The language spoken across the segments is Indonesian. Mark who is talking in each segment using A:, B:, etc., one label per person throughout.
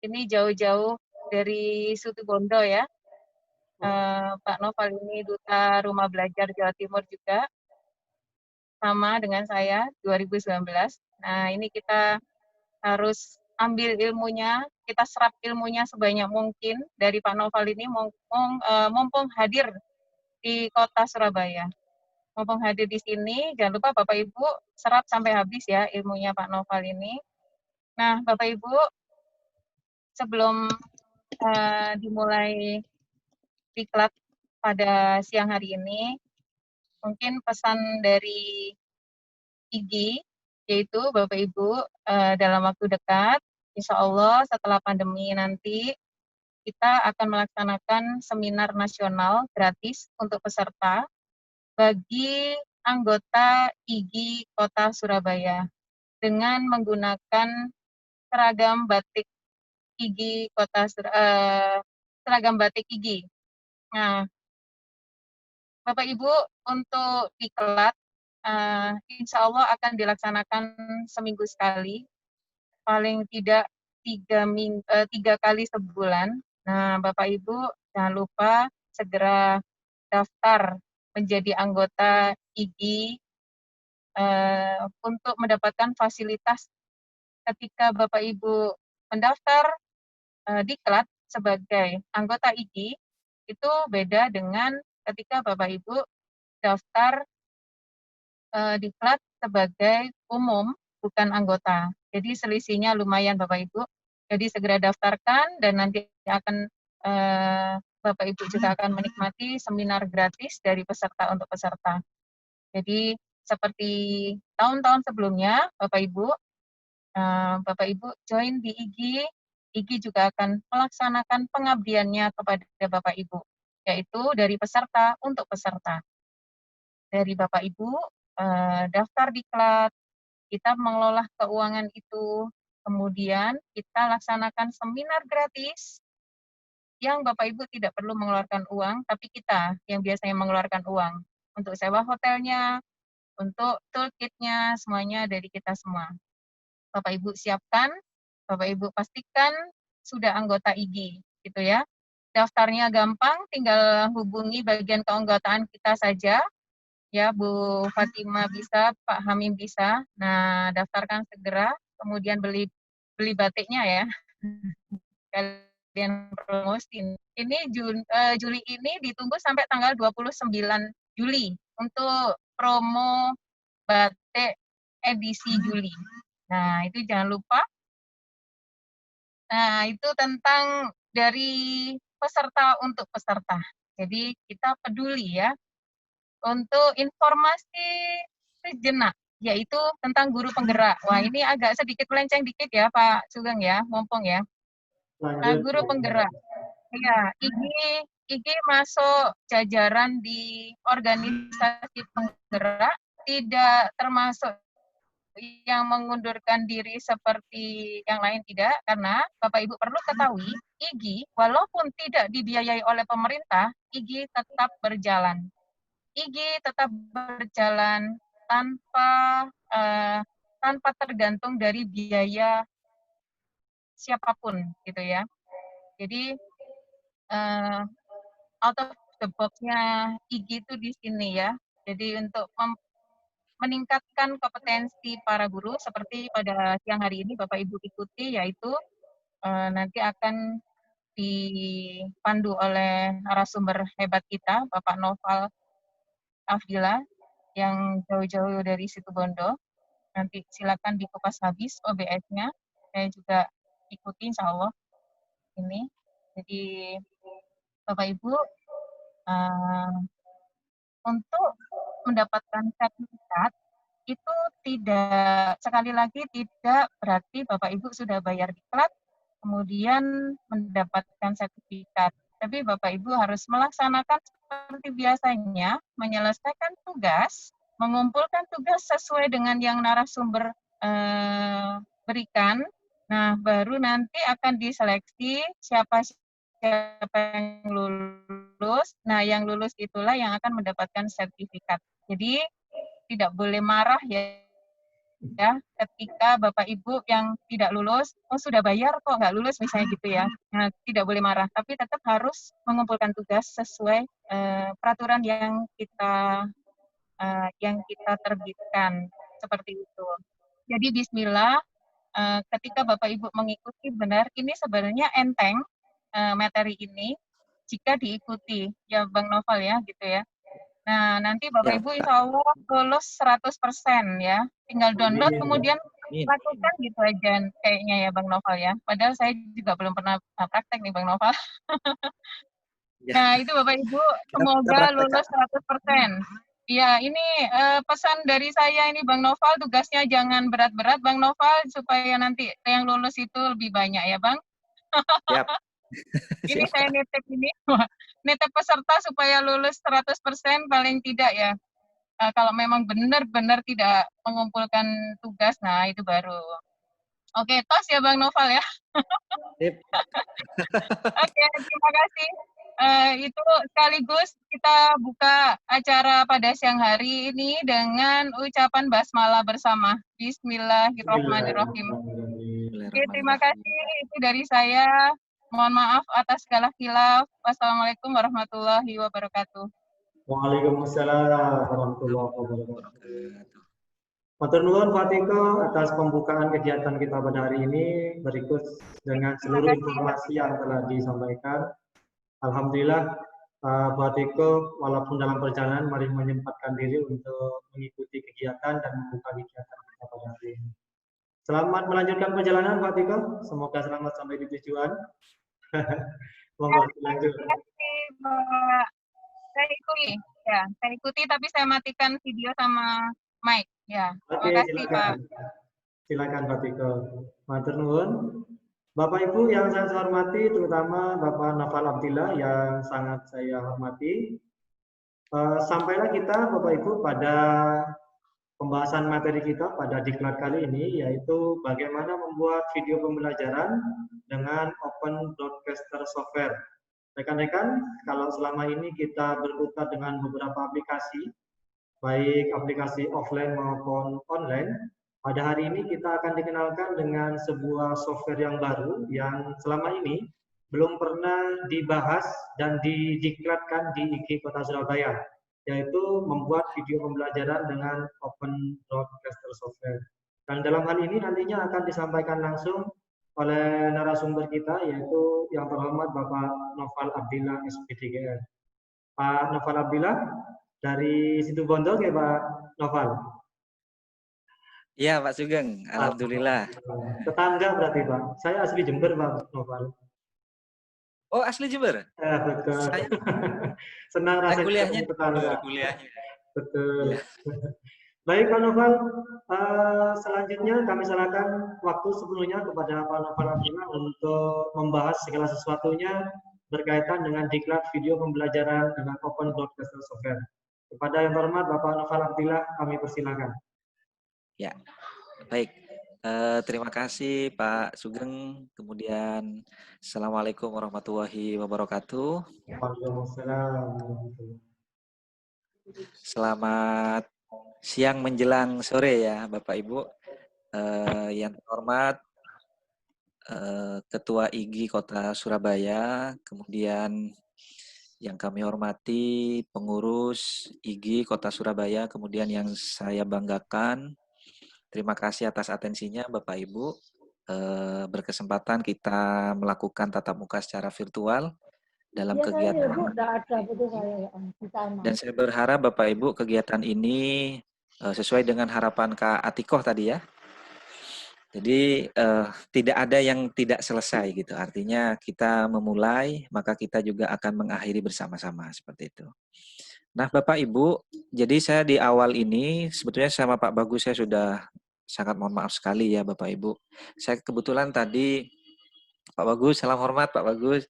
A: Ini jauh-jauh dari Situbondo ya. Pak Noval ini Duta Rumah Belajar Jawa Timur juga, sama dengan saya, 2019. Nah, ini kita harus ambil ilmunya, kita serap ilmunya sebanyak mungkin dari Pak Noval ini, mumpung hadir di kota Surabaya. Mumpung hadir di sini, jangan lupa Bapak Ibu serap sampai habis ya ilmunya Pak Noval ini. Nah, Bapak Ibu, sebelum dimulai diklat pada siang hari ini, mungkin pesan dari IGI, yaitu Bapak Ibu, dalam waktu dekat, insya Allah setelah pandemi nanti, kita akan melaksanakan seminar nasional gratis untuk peserta bagi anggota IGI Kota Surabaya dengan menggunakan seragam batik IGI seragam batik IGI. Nah, Bapak Ibu, untuk diklat, insya Allah akan dilaksanakan seminggu sekali, paling tidak 3 kali sebulan. Nah, Bapak Ibu jangan lupa segera daftar menjadi anggota IGI untuk mendapatkan fasilitas ketika Bapak Ibu mendaftar diklat sebagai anggota IGI, itu beda dengan ketika Bapak Ibu daftar diklat sebagai umum, bukan anggota. Jadi selisihnya lumayan Bapak Ibu. Jadi segera daftarkan dan nanti akan Bapak Ibu juga akan menikmati seminar gratis dari peserta untuk peserta. Jadi seperti tahun-tahun sebelumnya, Bapak Ibu join di IGI, IGI juga akan melaksanakan pengabdiannya kepada Bapak Ibu, yaitu dari peserta untuk peserta. Dari Bapak Ibu daftar diklat, kita mengelola keuangan itu, kemudian kita laksanakan seminar gratis yang Bapak Ibu tidak perlu mengeluarkan uang, tapi kita yang biasanya mengeluarkan uang untuk sewa hotelnya, untuk toolkitnya, semuanya dari kita semua. Bapak Ibu siapkan, Bapak Ibu pastikan sudah anggota IGI, gitu ya. Daftarnya gampang, tinggal hubungi bagian keanggotaan kita saja, ya Bu Fatima bisa, Pak Hamim bisa. Nah, daftarkan segera, kemudian beli batiknya ya. Kalian promosin. Ini Juli ini ditunggu sampai tanggal 29 Juli untuk promo batik edisi Juli. Nah, itu jangan lupa. Nah, itu tentang dari peserta untuk peserta. Jadi kita peduli ya. Untuk informasi sejenak, yaitu tentang guru penggerak. Wah, ini agak sedikit melenceng dikit ya Pak Sugeng ya, mumpung ya. Nah,
B: Lanjut.
A: guru penggerak. Ya, IGI masuk jajaran di organisasi penggerak, tidak termasuk yang mengundurkan diri seperti yang lain tidak, karena Bapak Ibu perlu ketahui, IGI walaupun tidak dibiayai oleh pemerintah, IGI tetap berjalan. IGI tetap berjalan tanpa tergantung dari biaya siapapun gitu ya. Jadi out of the box-nya IGI itu di sini ya. Jadi untuk meningkatkan kompetensi para guru seperti pada siang hari ini Bapak Ibu ikuti, yaitu nanti akan dipandu oleh narasumber hebat kita, Bapak Noval Afdillah, yang jauh-jauh dari Situbondo. Nanti silakan dikupas habis OBS-nya. Saya juga ikuti insya Allah ini. Jadi Bapak Ibu, untuk mendapatkan sertifikat itu tidak, sekali lagi tidak berarti Bapak Ibu sudah bayar diklat, kemudian mendapatkan sertifikat. Tapi Bapak Ibu harus melaksanakan seperti biasanya, menyelesaikan tugas, mengumpulkan tugas sesuai dengan yang narasumber berikan. Nah, baru nanti akan diseleksi siapa yang lulus. Nah, yang lulus itulah yang akan mendapatkan sertifikat. Jadi tidak boleh marah ya ya, ketika Bapak Ibu yang tidak lulus, oh sudah bayar kok nggak lulus misalnya gitu ya. Nah, tidak boleh marah, tapi tetap harus mengumpulkan tugas sesuai peraturan yang kita terbitkan seperti itu. Jadi Bismillah, ketika Bapak Ibu mengikuti benar, ini sebenarnya enteng materi ini jika diikuti ya Bang Noval ya gitu ya. Nah, nanti Bapak
B: Ya,
A: Ibu
B: Pak.
A: insya Allah lulus 100% ya. Tinggal download
C: Amin.
A: kemudian
B: Amin.
A: lakukan gitu aja kayaknya ya Bang Noval ya. Padahal saya juga belum pernah praktek nih Bang Noval.
B: Ya,
A: Nah, itu Bapak Ibu
B: kita
A: semoga
B: praktek, Kak.
A: lulus 100%. Ya, ini pesan dari saya ini Bang Noval, tugasnya jangan berat-berat Bang Noval supaya nanti yang lulus itu lebih banyak ya Bang.
B: Siap.
A: Ini
B: Siap,
A: saya
B: Kak.
A: nitip ini, nitip peserta supaya lulus 100% paling tidak ya. Kalau memang benar-benar tidak mengumpulkan tugas, nah itu baru. Oke, tos ya Bang Noval ya.
B: Sip.
A: Oke, terima kasih. Itu sekaligus kita buka acara pada siang hari ini dengan ucapan basmalah bersama. Bismillahirrahmanirrahim.
C: Bismillahirrahmanirrahim.
A: Oke, terima
B: Bismillahirrahmanirrahim.
A: kasih. Itu dari saya. Mohon maaf atas segala khilaf. Wassalamualaikum warahmatullahi wabarakatuh.
C: Waalaikumsalam warahmatullahi wabarakatuh.
B: Wabarakatuh.
C: Matur nuwun Pak Tiko atas pembukaan kegiatan kita pada hari ini. Berikut dengan
A: Terima
C: seluruh
A: kasih, Pak.
C: informasi yang telah disampaikan. Alhamdulillah, Pak Tiko walaupun dalam perjalanan mari menyempatkan diri untuk mengikuti kegiatan dan membuka kegiatan kita pada hari ini. Selamat melanjutkan perjalanan Pak Tiko. Semoga selamat sampai di tujuan. Monggo lanjut.
A: Terima kasih, Pak. Saya ikuti, ya. Saya ikuti, tapi saya matikan video sama mic. Ya,
C: Oke,
A: terima kasih, Pak.
C: silakan. Silakan Pak Tiko. Matur nuwun. Bapak Ibu yang saya hormati, terutama Bapak Noval Abdillah yang sangat saya hormati. Sampailah kita Bapak Ibu pada pembahasan materi kita pada diklat kali ini, yaitu bagaimana membuat video pembelajaran dengan Open Broadcaster Software. Rekan-rekan, kalau selama ini kita berkutat dengan beberapa aplikasi, baik aplikasi offline maupun online, pada hari ini kita akan dikenalkan dengan sebuah software yang baru yang selama ini belum pernah dibahas dan didiklatkan di IG Kota Surabaya, yaitu membuat video pembelajaran dengan Open Broadcaster Software. Dan dalam hal ini nantinya akan disampaikan langsung oleh narasumber kita, yaitu yang terhormat Bapak Noval Abdillah SPDGR. Pak Noval Abdillah, dari situ Bondo ya Pak Noval?
B: Iya, Pak Sugeng. Alhamdulillah.
C: Tetangga berarti Pak. Saya asli Jember Pak Noval.
B: Oh, asli Jember?
C: Betul.
B: Saya
C: Senang rasanya
B: kuliahnya
C: ketemu
B: di
C: tetangga.
B: Jember, kuliahnya.
C: Betul.
B: Iya.
C: Baik Pak Noval, selanjutnya kami serahkan waktu sepenuhnya kepada Pak Noval Abdillah untuk membahas segala sesuatunya berkaitan dengan diklat video pembelajaran dengan Open Broadcaster Software. Kepada yang terhormat Bapak Noval Abdillah, kami persilakan.
B: Ya, baik. Terima kasih Pak Sugeng. Kemudian Assalamualaikum warahmatullahi wabarakatuh.
C: Waalaikumsalam.
B: Selamat siang menjelang sore ya Bapak Ibu. Yang terhormat Ketua IG Kota Surabaya, kemudian yang kami hormati pengurus IG Kota Surabaya, kemudian yang saya banggakan, terima kasih atas atensinya Bapak Ibu. Berkesempatan kita melakukan tatap muka secara virtual dalam kegiatan. Dan saya berharap Bapak Ibu kegiatan ini sesuai dengan harapan Kak Atikoh tadi ya. Jadi tidak ada yang tidak selesai gitu. Artinya kita memulai, maka kita juga akan mengakhiri bersama-sama seperti itu. Nah Bapak Ibu, jadi saya di awal ini sebetulnya sama Pak Bagus saya sudah sangat mohon maaf sekali ya Bapak Ibu. Saya kebetulan tadi, Pak Bagus, salam hormat Pak Bagus.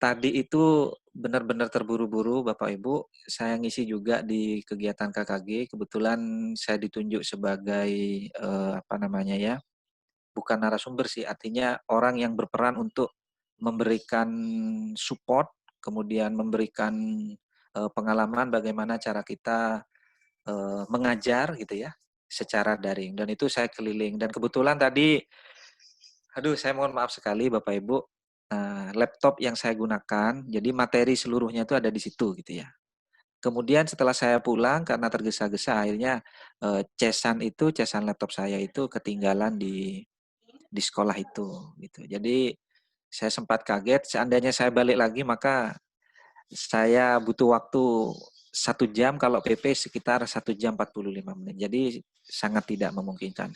B: Tadi itu benar-benar terburu-buru Bapak Ibu. Saya ngisi juga di kegiatan KKG. Kebetulan saya ditunjuk sebagai apa namanya ya, bukan narasumber sih, artinya orang yang berperan untuk memberikan support, kemudian memberikan pengalaman bagaimana cara kita mengajar gitu ya. secara daring, dan itu saya keliling. Dan kebetulan tadi, aduh saya mohon maaf sekali Bapak Ibu, laptop yang saya gunakan, jadi materi seluruhnya itu ada di situ gitu ya. Kemudian setelah saya pulang karena tergesa-gesa, akhirnya cesan laptop saya itu ketinggalan di sekolah itu gitu. Jadi saya sempat kaget, seandainya saya balik lagi maka saya butuh waktu 1 jam, kalau PP sekitar 1 jam 45 menit. Jadi sangat tidak memungkinkan.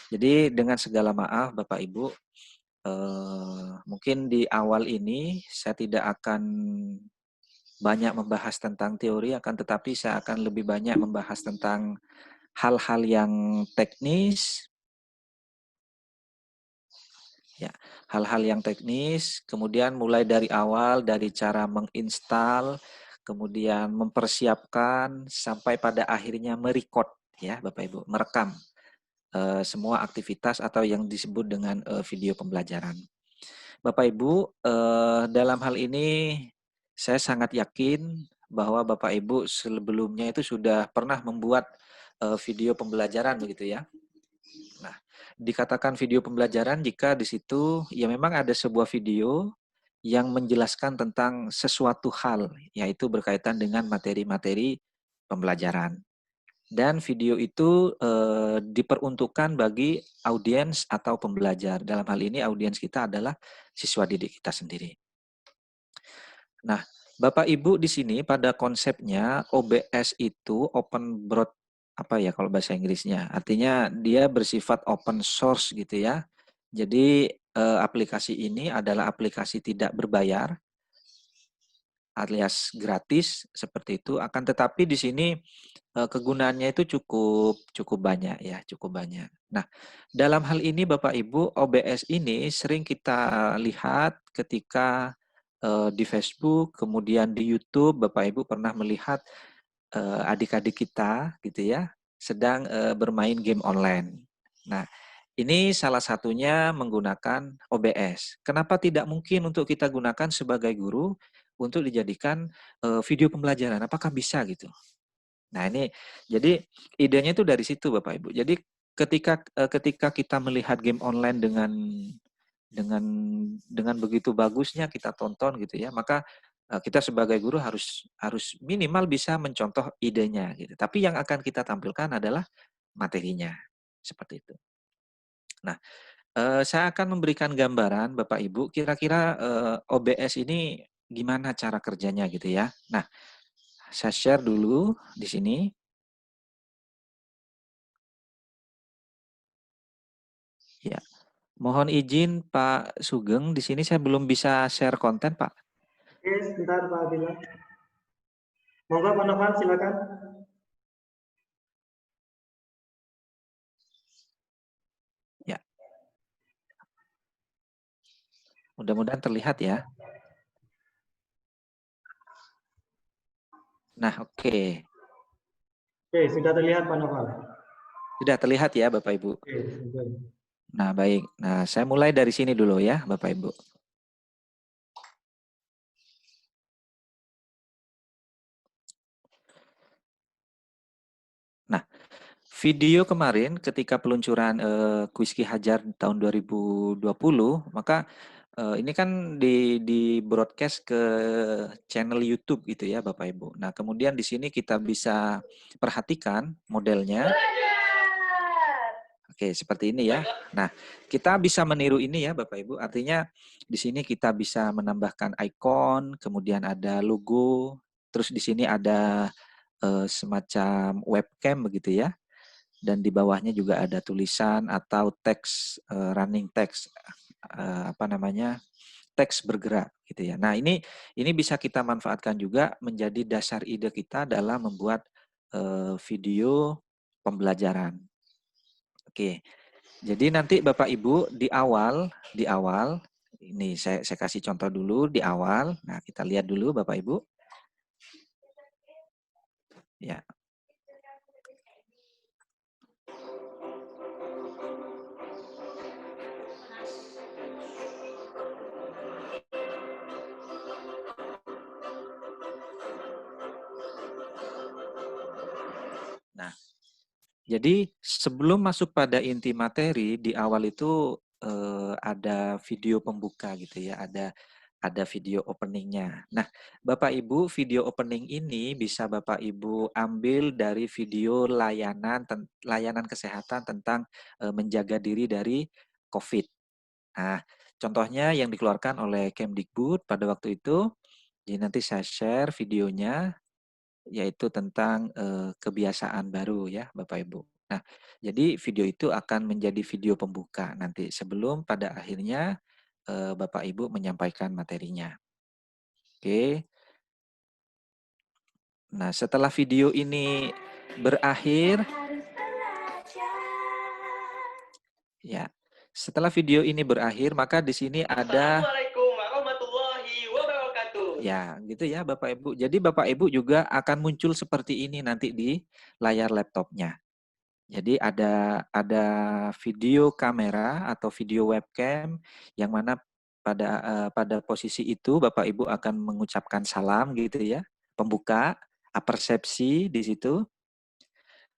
B: Jadi dengan segala maaf Bapak Ibu, mungkin di awal ini saya tidak akan banyak membahas tentang teori, akan tetapi saya akan lebih banyak membahas tentang hal-hal yang teknis, ya, hal-hal yang teknis, kemudian mulai dari awal, dari cara menginstal, kemudian mempersiapkan, sampai pada akhirnya merecord, ya Bapak Ibu, merekam semua aktivitas atau yang disebut dengan video pembelajaran. Bapak Ibu, dalam hal ini saya sangat yakin bahwa Bapak Ibu sebelumnya itu sudah pernah membuat video pembelajaran begitu ya. Nah, dikatakan video pembelajaran jika di situ ya memang ada sebuah video yang menjelaskan tentang sesuatu hal, yaitu berkaitan dengan materi-materi pembelajaran. Dan video itu diperuntukkan bagi audiens atau pembelajar. Dalam hal ini audiens kita adalah siswa didik kita sendiri. Nah, Bapak Ibu di sini pada konsepnya OBS itu open broad, apa ya kalau bahasa Inggrisnya? Artinya dia bersifat open source gitu ya. Jadi aplikasi ini adalah aplikasi tidak berbayar alias gratis seperti itu. Akan tetapi di sini kegunaannya itu cukup banyak ya, cukup banyak. Nah, dalam hal ini Bapak Ibu, OBS ini sering kita lihat ketika di Facebook, kemudian di YouTube, Bapak Ibu pernah melihat adik-adik kita gitu ya, sedang bermain game online. Nah, ini salah satunya menggunakan OBS. Kenapa tidak mungkin untuk kita gunakan sebagai guru untuk dijadikan video pembelajaran? Apakah bisa gitu? Nah, ini jadi idenya itu dari situ Bapak Ibu. Jadi ketika kita melihat game online dengan dengan begitu bagusnya kita tonton gitu ya, maka kita sebagai guru harus minimal bisa mencontoh idenya gitu. Tapi yang akan kita tampilkan adalah materinya. Seperti itu. Nah, saya akan memberikan gambaran Bapak Ibu, kira-kira OBS ini gimana cara kerjanya gitu ya. Nah, saya share dulu di sini. Ya, mohon izin Pak Sugeng, di sini saya belum bisa share konten Pak.
C: Oke, sebentar Pak Abdillah. Monggo Pak Noval, silakan.
B: Ya, mudah-mudahan terlihat ya. Nah, oke.
C: Oke, sudah terlihat Pak Noval.
B: Sudah terlihat ya Bapak Ibu.
C: Oke, sudah.
B: Nah, baik. Nah, saya mulai dari sini dulu ya Bapak Ibu. Nah, video kemarin ketika peluncuran kuis Ki Hajar tahun 2020, maka ini kan di broadcast ke channel YouTube gitu ya Bapak Ibu. Nah, kemudian di sini kita bisa perhatikan modelnya. Oke, seperti ini ya. Nah, kita bisa meniru ini ya Bapak Ibu. Artinya di sini kita bisa menambahkan icon, kemudian ada logo, terus di sini ada semacam webcam begitu ya. Dan di bawahnya juga ada tulisan atau teks running text, apa namanya, teks bergerak gitu ya. Nah, ini bisa kita manfaatkan juga menjadi dasar ide kita dalam membuat video pembelajaran. Oke. Jadi nanti Bapak Ibu di awal ini saya kasih contoh dulu di awal. Nah, kita lihat dulu Bapak Ibu. Ya. Nah, Jadi sebelum masuk pada inti materi, di awal itu ada video pembuka gitu ya, ada video openingnya. Nah, Bapak Ibu, video opening ini bisa Bapak Ibu ambil dari video layanan kesehatan tentang menjaga diri dari COVID. Nah, contohnya yang dikeluarkan oleh Kemdikbud pada waktu itu. Jadi nanti saya share videonya, yaitu tentang kebiasaan baru ya Bapak Ibu. Nah, jadi video itu akan menjadi video pembuka nanti sebelum pada akhirnya Bapak Ibu menyampaikan materinya. Oke. Nah, setelah video ini berakhir, ya. Setelah video ini berakhir, maka di sini ada
D: Assalamualaikum warahmatullahi wabarakatuh.
B: ya, gitu ya Bapak Ibu. Jadi Bapak Ibu juga akan muncul seperti ini nanti di layar laptopnya. Jadi ada video kamera atau video webcam yang mana pada posisi itu Bapak Ibu akan mengucapkan salam gitu ya, pembuka, apersepsi di situ.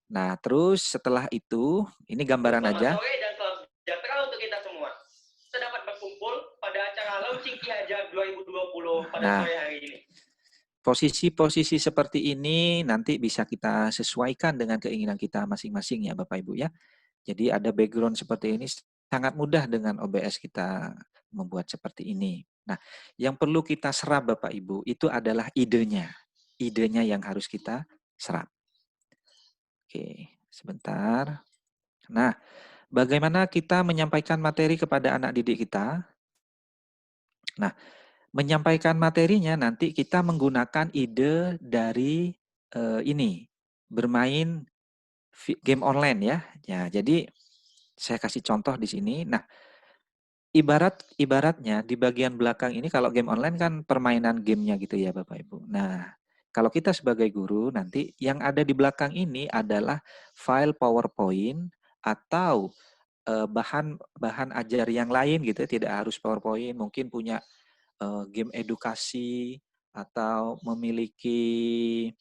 B: Nah, terus setelah itu, ini gambaran aja.
D: Selamat sore dan salam sejahtera untuk kita semua. Kita dapat berkumpul pada acara launching Ki Hajar 2020 pada sore hari ini.
B: Posisi-posisi seperti ini nanti bisa kita sesuaikan dengan keinginan kita masing-masing ya Bapak Ibu ya. Jadi ada background seperti ini sangat mudah dengan OBS kita membuat seperti ini. Nah, yang perlu kita serap Bapak Ibu itu adalah idenya. Idenya yang harus kita serap. Oke, sebentar. Nah, bagaimana kita menyampaikan materi kepada anak didik kita? Nah, menyampaikan materinya nanti kita menggunakan ide dari ini, bermain game online ya. Ya, jadi saya kasih contoh di sini. Nah, ibaratnya di bagian belakang ini kalau game online kan permainan gamenya gitu ya Bapak Ibu. Nah, kalau kita sebagai guru nanti yang ada di belakang ini adalah file PowerPoint atau bahan ajar yang lain gitu, tidak harus PowerPoint, mungkin punya game edukasi atau memiliki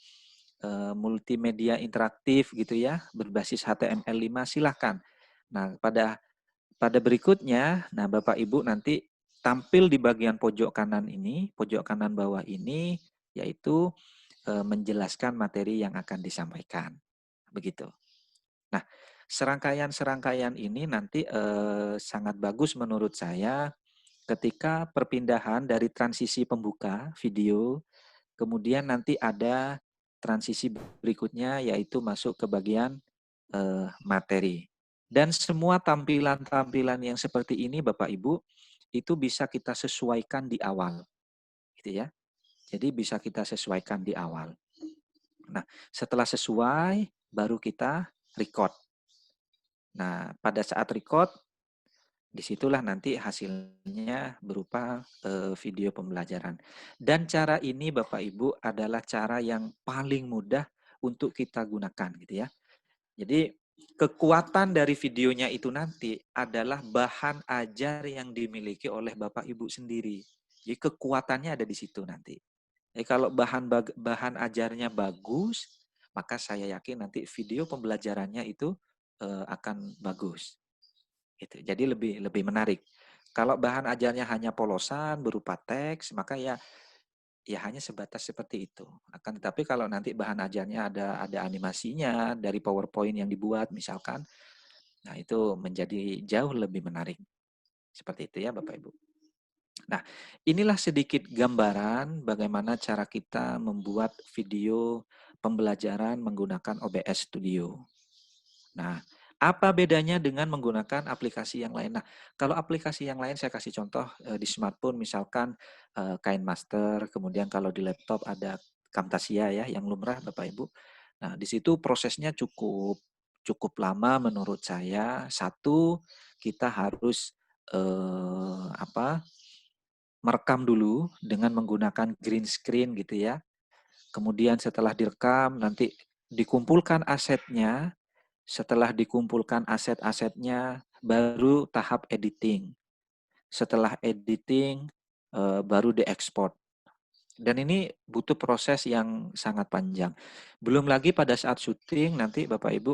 B: multimedia interaktif gitu ya, berbasis HTML5 silahkan. Nah, pada berikutnya, nah Bapak Ibu nanti tampil di bagian pojok kanan ini, pojok kanan bawah ini, yaitu menjelaskan materi yang akan disampaikan. Begitu. Nah, serangkaian-serangkaian ini nanti sangat bagus menurut saya ketika perpindahan dari transisi pembuka video, kemudian nanti ada transisi berikutnya yaitu masuk ke bagian materi. Dan semua tampilan-tampilan yang seperti ini Bapak Ibu itu bisa kita sesuaikan di awal. Gitu ya. Jadi bisa kita sesuaikan di awal. Nah, setelah sesuai baru kita record. Nah, pada saat record disitulah nanti hasilnya berupa video pembelajaran. Dan cara ini Bapak Ibu adalah cara yang paling mudah untuk kita gunakan gitu ya. Jadi kekuatan dari videonya itu nanti adalah bahan ajar yang dimiliki oleh Bapak Ibu sendiri. Jadi kekuatannya ada di situ nanti. Jadi kalau bahan ajarnya bagus, maka saya yakin nanti video pembelajarannya itu akan bagus. Gitu. Jadi lebih menarik. Kalau bahan ajarnya hanya polosan berupa teks, maka ya hanya sebatas seperti itu. Akan tetapi kalau nanti bahan ajarnya ada animasinya dari PowerPoint yang dibuat misalkan, nah itu menjadi jauh lebih menarik. Seperti itu ya Bapak Ibu. Nah, inilah sedikit gambaran bagaimana cara kita membuat video pembelajaran menggunakan OBS Studio. Nah, apa bedanya dengan menggunakan aplikasi yang lain? Nah, kalau aplikasi yang lain saya kasih contoh di smartphone misalkan KineMaster, kemudian kalau di laptop ada Camtasia ya yang lumrah Bapak Ibu. Nah, di situ prosesnya cukup lama menurut saya. Satu, kita harus merekam dulu dengan menggunakan green screen gitu ya. Kemudian setelah direkam nanti dikumpulkan asetnya. Setelah dikumpulkan aset-asetnya, baru tahap editing. Setelah editing, baru diekspor. Dan ini butuh proses yang sangat panjang. Belum lagi pada saat syuting nanti Bapak Ibu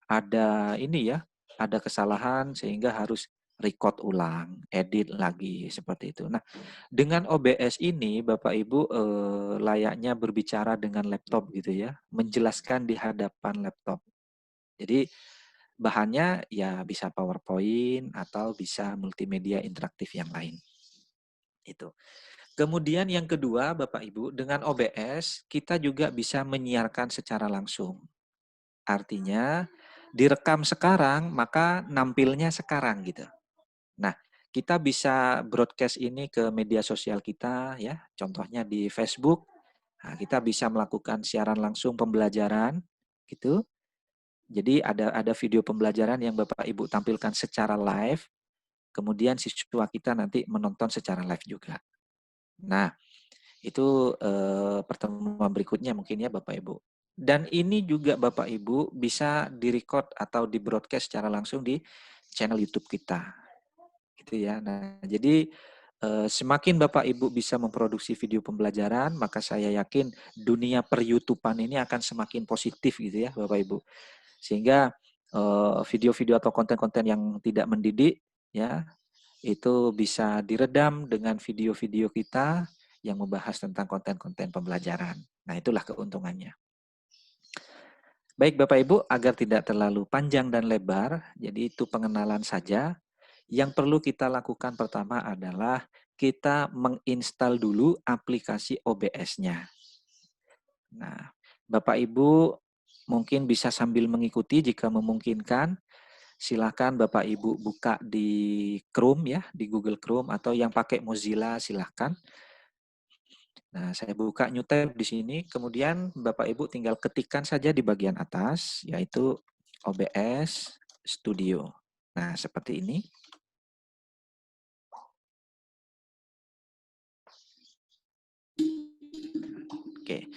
B: ada ini ya, ada kesalahan sehingga harus record ulang, edit lagi seperti itu. Nah, dengan OBS ini Bapak Ibu layaknya berbicara dengan laptop gitu ya, menjelaskan di hadapan laptop. Jadi bahannya ya bisa PowerPoint atau bisa multimedia interaktif yang lain. Itu. Kemudian yang kedua Bapak Ibu, dengan OBS kita juga bisa menyiarkan secara langsung. Artinya direkam sekarang maka nampilnya sekarang gitu. Nah, kita bisa broadcast ini ke media sosial kita ya, contohnya di Facebook. Nah, kita bisa melakukan siaran langsung pembelajaran gitu. Jadi ada video pembelajaran yang Bapak Ibu tampilkan secara live, kemudian siswa kita nanti menonton secara live juga. Nah, itu pertemuan berikutnya mungkin ya Bapak Ibu. Dan ini juga Bapak Ibu bisa direcord atau di broadcast secara langsung di channel YouTube kita. Gitu ya. Nah, jadi semakin Bapak Ibu bisa memproduksi video pembelajaran, maka saya yakin dunia per-YouTubean ini akan semakin positif gitu ya Bapak Ibu. Sehingga video-video atau konten-konten yang tidak mendidik ya itu bisa diredam dengan video-video kita yang membahas tentang konten-konten pembelajaran. Nah, itulah keuntungannya. Baik Bapak Ibu, agar tidak terlalu panjang dan lebar, jadi itu pengenalan saja. Yang perlu kita lakukan pertama adalah kita menginstal dulu aplikasi OBS-nya. Nah, Bapak Ibu mungkin bisa sambil mengikuti jika memungkinkan. Silakan Bapak Ibu buka di Chrome ya, di Google Chrome atau yang pakai Mozilla silakan. Nah, saya buka new tab di sini, kemudian Bapak Ibu tinggal ketikkan saja di bagian atas, yaitu OBS Studio. Nah, seperti ini. Oke,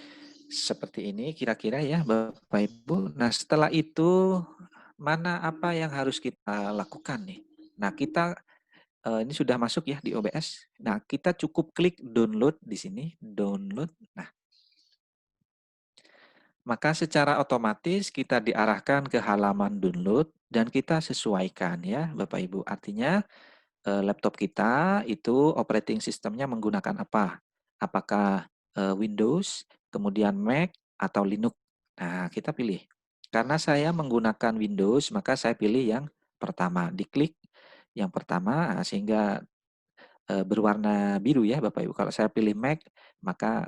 B: seperti ini kira-kira ya Bapak Ibu. Nah, setelah itu mana apa yang harus kita lakukan nih? Nah, kita ini sudah masuk ya di OBS. Nah, kita cukup klik download di sini, download. Nah, maka secara otomatis kita diarahkan ke halaman download dan kita sesuaikan ya Bapak Ibu. Artinya laptop kita itu operating sistemnya menggunakan apa? Apakah Windows, kemudian Mac atau Linux? Nah, kita pilih. Karena saya menggunakan Windows, maka saya pilih yang pertama. Diklik yang pertama sehingga berwarna biru ya Bapak Ibu. Kalau saya pilih Mac, maka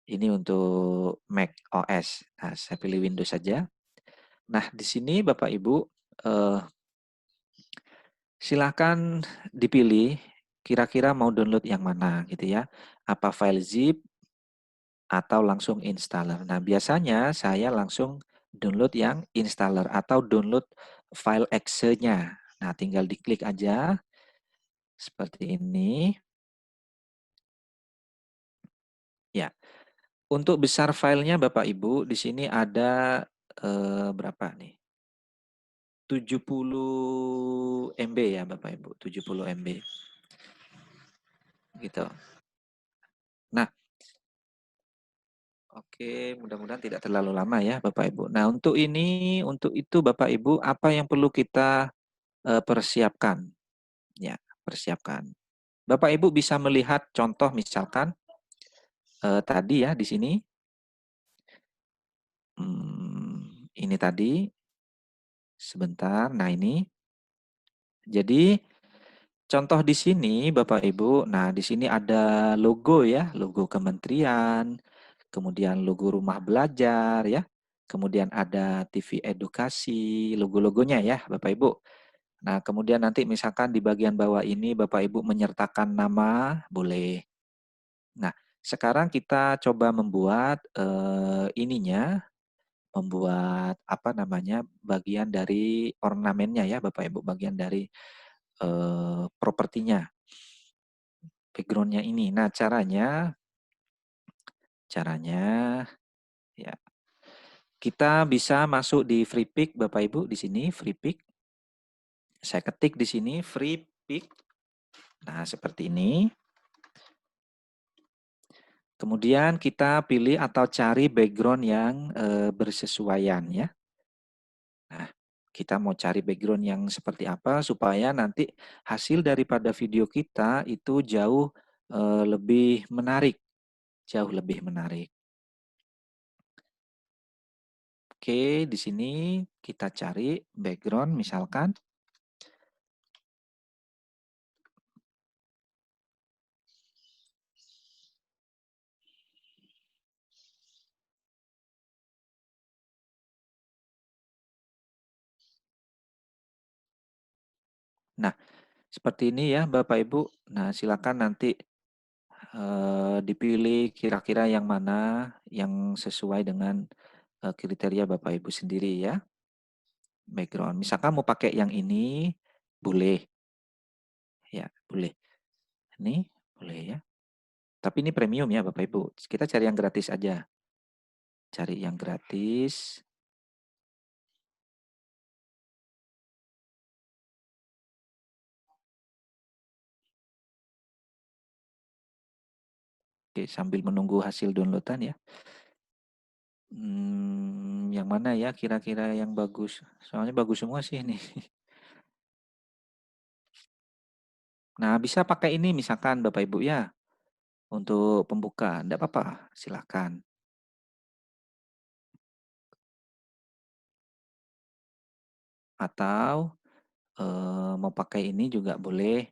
B: ini untuk Mac OS. Nah, saya pilih Windows saja. Nah, di sini Bapak Ibu silakan dipilih kira-kira mau download yang mana gitu ya. Apa file zip atau langsung installer. Nah, biasanya saya langsung download yang installer atau download file exe-nya. Nah, tinggal diklik aja seperti ini. Ya. Untuk besar filenya Bapak Ibu, di sini ada berapa nih? 70 MB ya Bapak Ibu, 70 MB. Gitu. Nah, oke, mudah-mudahan tidak terlalu lama ya Bapak Ibu. Nah, untuk itu Bapak Ibu, apa yang perlu kita persiapkan? Ya, persiapkan. Bapak Ibu bisa melihat contoh misalkan tadi ya di sini. Ini tadi. Sebentar. Nah, ini. Jadi contoh di sini Bapak Ibu, nah di sini ada logo ya, logo kementerian, kemudian logo rumah belajar ya, kemudian ada TV edukasi, logo-logonya ya Bapak Ibu. Nah kemudian nanti misalkan di bagian bawah ini Bapak Ibu menyertakan nama, boleh. Nah sekarang kita coba membuat membuat apa namanya bagian dari ornamennya ya Bapak Ibu, bagian dari propertinya, backgroundnya ini. Nah caranya ya kita bisa masuk di free pick Bapak Ibu di sini free pick. Saya ketik di sini free pick. Nah seperti ini. Kemudian kita pilih atau cari background yang bersesuaian ya. Nah, kita mau cari background yang seperti apa supaya nanti hasil daripada video kita itu jauh lebih menarik, jauh lebih menarik. Oke, di sini kita cari background misalkan. Nah, seperti ini ya Bapak Ibu. Nah, silakan nanti dipilih kira-kira yang mana yang sesuai dengan kriteria Bapak Ibu sendiri ya. Background. Misalkan mau pakai yang ini, boleh. Ya, boleh. Ini boleh ya. Tapi ini premium ya Bapak Ibu. Kita cari yang gratis aja. Cari yang gratis. Oke, sambil menunggu hasil downloadan ya. Yang mana ya kira-kira yang bagus? Soalnya bagus semua sih ini. Nah, bisa pakai ini misalkan Bapak Ibu ya. Untuk pembuka, enggak apa-apa, silakan. Atau mau pakai ini juga boleh.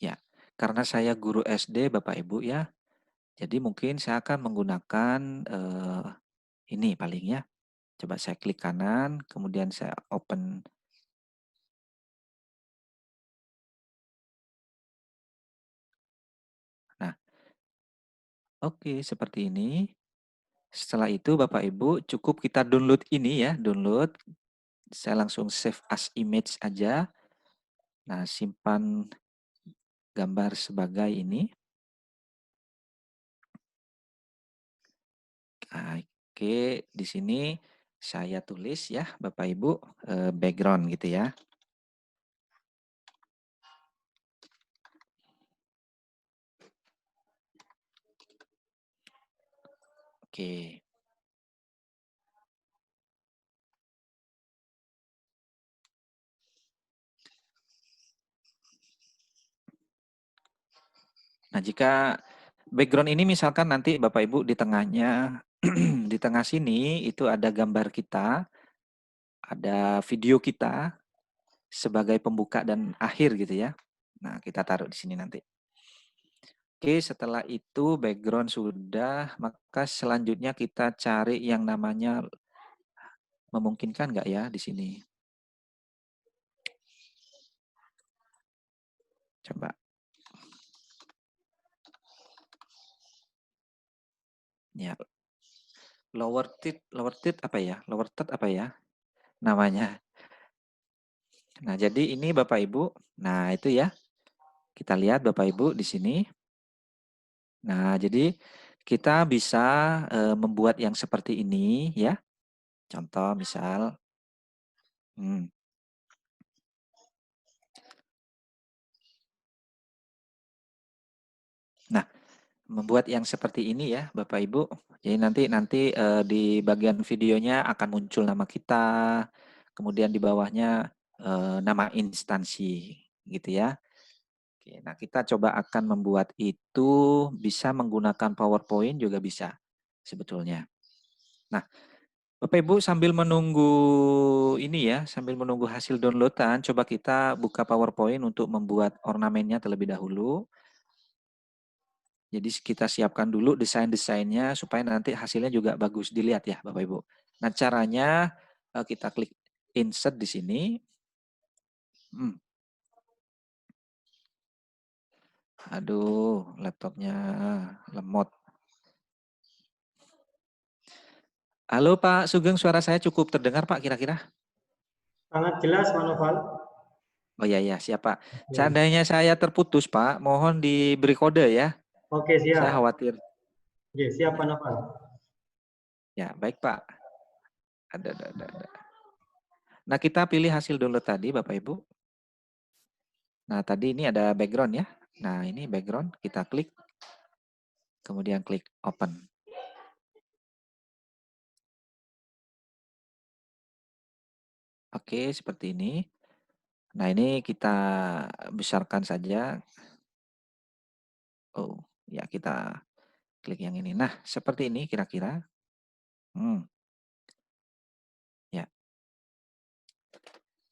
B: Ya, karena saya guru SD Bapak Ibu ya. Jadi mungkin saya akan menggunakan ini paling ya. Coba saya klik kanan, kemudian saya open. Nah, oke seperti ini. Setelah itu Bapak Ibu cukup kita download ini ya, download. Saya langsung save as image aja. Nah, simpan gambar sebagai ini. Oke, di sini saya tulis ya Bapak Ibu background gitu ya. Oke. Nah, jika background ini misalkan nanti Bapak Ibu di tengahnya, di tengah sini itu ada gambar kita, ada video kita sebagai pembuka dan akhir gitu ya. Nah, kita taruh di sini nanti. Oke, setelah itu background sudah, maka selanjutnya kita cari yang namanya memungkinkan nggak ya di sini. Coba. Ya, lower third apa ya? Lower third apa ya namanya? Nah, jadi ini Bapak Ibu. Nah, itu ya. Kita lihat Bapak Ibu di sini. Nah, jadi kita bisa membuat yang seperti ini ya. Contoh misal Nah, membuat yang seperti ini ya Bapak Ibu. Jadi nanti di bagian videonya akan muncul nama kita, kemudian di bawahnya nama instansi gitu ya. Oke, nah kita coba akan membuat itu bisa menggunakan PowerPoint juga bisa sebetulnya. Nah, Bapak Ibu sambil menunggu ini ya, sambil menunggu hasil downloadan, coba kita buka PowerPoint untuk membuat ornamennya terlebih dahulu. Jadi kita siapkan dulu desain-desainnya supaya nanti hasilnya juga bagus dilihat ya Bapak Ibu. Nah caranya kita klik insert di sini. Aduh, laptopnya lemot. Halo Pak Sugeng, suara saya cukup terdengar Pak kira-kira?
C: Sangat jelas Pak Noval.
B: Oh iya, siap Pak. Seandainya saya terputus Pak, mohon diberi kode ya.
C: Oke, siap.
B: Saya khawatir.
C: Oke, siap Pak Noval.
B: Ya, baik Pak. Ada. Nah, kita pilih hasil download tadi Bapak Ibu. Nah, tadi ini ada background ya. Nah, ini background, kita klik, kemudian klik open. Oke, seperti ini. Nah, ini kita besarkan saja. Oh, ya kita klik yang ini. Nah, seperti ini kira-kira. Ya.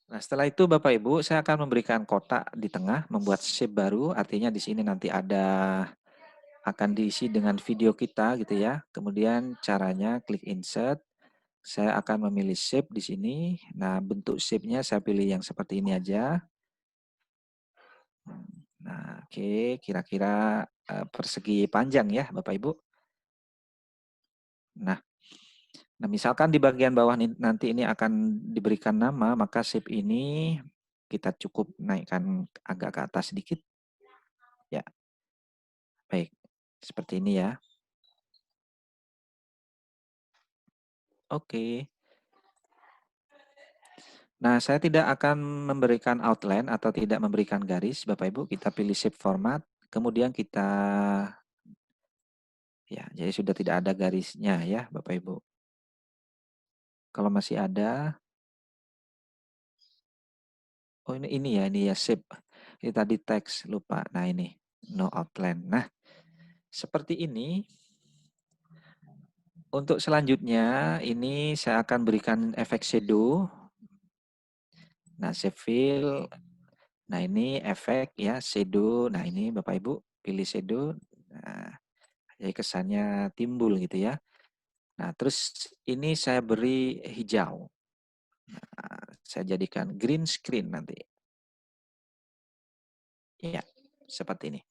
B: Nah, setelah itu Bapak Ibu, saya akan memberikan kotak di tengah, membuat shape baru, artinya di sini nanti akan diisi dengan video kita gitu ya. Kemudian caranya klik insert, saya akan memilih shape di sini. Nah, bentuk shape-nya saya pilih yang seperti ini aja. Nah, oke, kira-kira persegi panjang ya Bapak Ibu. Nah, misalkan di bagian bawah nanti ini akan diberikan nama, maka shape ini kita cukup naikkan agak ke atas sedikit. Ya, baik. Seperti ini ya. Oke. Nah, saya tidak akan memberikan outline atau tidak memberikan garis, Bapak Ibu. Kita pilih shape format, kemudian kita, ya, jadi sudah tidak ada garisnya ya, Bapak Ibu. Kalau masih ada, oh ini ya shape. Ini tadi teks, lupa. Nah ini, no outline. Nah, seperti ini. Untuk selanjutnya, ini saya akan berikan efek shadow. Nah, shape fill. Nah, ini efek ya, shadow. Nah, ini Bapak Ibu pilih shadow. Nah, jadi kesannya timbul gitu ya. Nah, terus ini saya beri hijau. Nah, saya jadikan green screen nanti. Ya, seperti ini.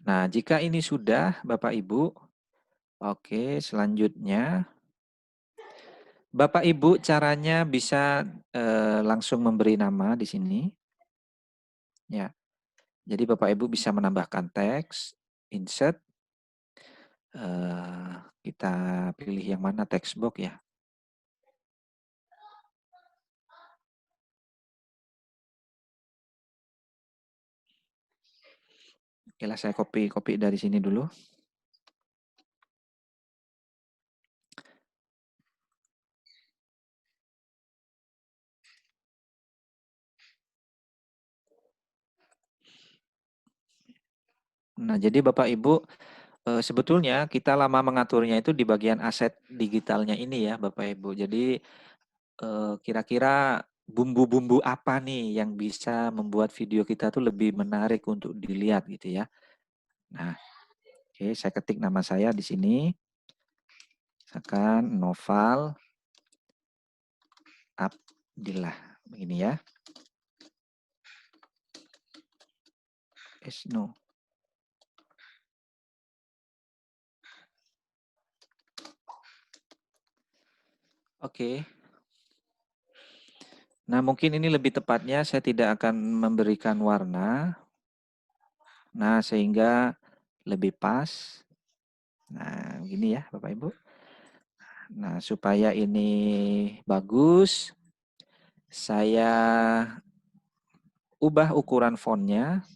B: Nah, jika ini sudah Bapak Ibu, oke, selanjutnya Bapak Ibu caranya bisa langsung memberi nama di sini. Ya. Jadi Bapak Ibu bisa menambahkan teks, insert. Kita pilih yang mana text box ya. Oke lah, saya copy dari sini dulu. Nah, jadi Bapak Ibu, sebetulnya kita lama mengaturnya itu di bagian aset digitalnya ini ya Bapak Ibu. Jadi kira-kira bumbu-bumbu apa nih yang bisa membuat video kita tuh lebih menarik untuk dilihat gitu ya. Nah, oke, saya ketik nama saya di sini. Misalkan Noval Abdillah, begini ya. Esno. Oke. Nah, mungkin ini lebih tepatnya saya tidak akan memberikan warna. Nah, sehingga lebih pas. Nah, begini ya Bapak Ibu. Nah, supaya ini bagus, saya ubah ukuran fontnya.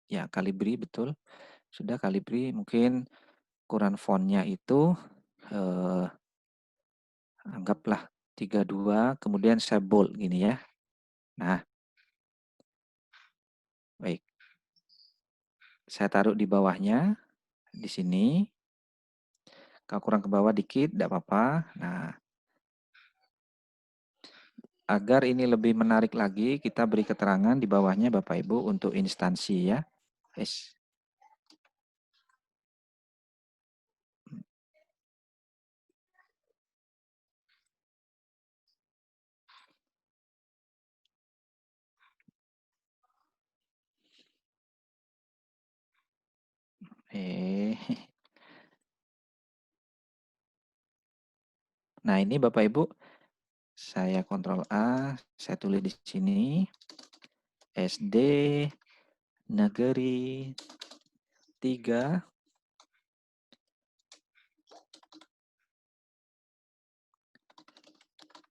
B: Ya, Calibri betul. Sudah Calibri, mungkin ukuran fontnya itu anggaplah 32, kemudian saya bold gini ya. Nah, baik. Saya taruh di bawahnya, di sini. Kalau kurang ke bawah dikit, tidak apa-apa. Nah, agar ini lebih menarik lagi, kita beri keterangan di bawahnya Bapak Ibu untuk instansi ya. Yes. Nah, ini Bapak Ibu, saya Ctrl A, saya tulis di sini SD Negeri 3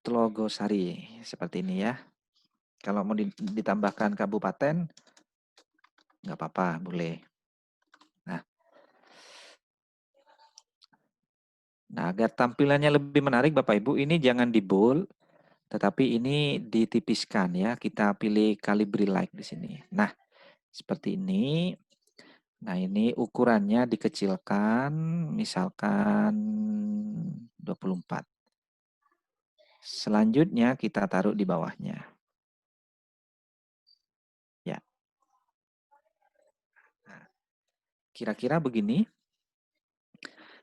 B: Tlogosari seperti ini ya. Kalau mau ditambahkan kabupaten nggak apa-apa, boleh. Nah, agar tampilannya lebih menarik Bapak Ibu, ini jangan di bold, tetapi ini ditipiskan ya. Kita pilih Calibri Light di sini. Nah, seperti ini. Nah, ini ukurannya dikecilkan, misalkan 24. Selanjutnya kita taruh di bawahnya. Ya. Nah, kira-kira begini.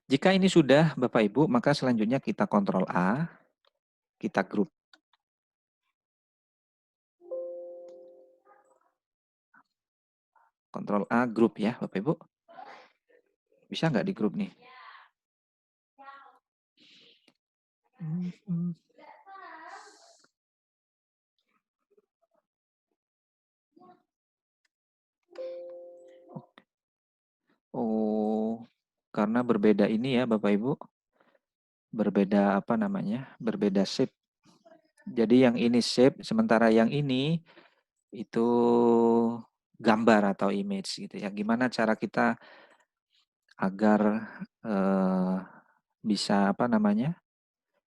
B: Jika ini sudah Bapak Ibu, maka selanjutnya kita Ctrl A, kita grup. Ctrl A grup ya Bapak Ibu. Bisa nggak di grup nih? Oh, karena berbeda ini ya Bapak Ibu. Berbeda apa namanya? Berbeda shape. Jadi yang ini shape, sementara yang ini itu gambar atau image gitu ya. Gimana cara kita agar bisa apa namanya?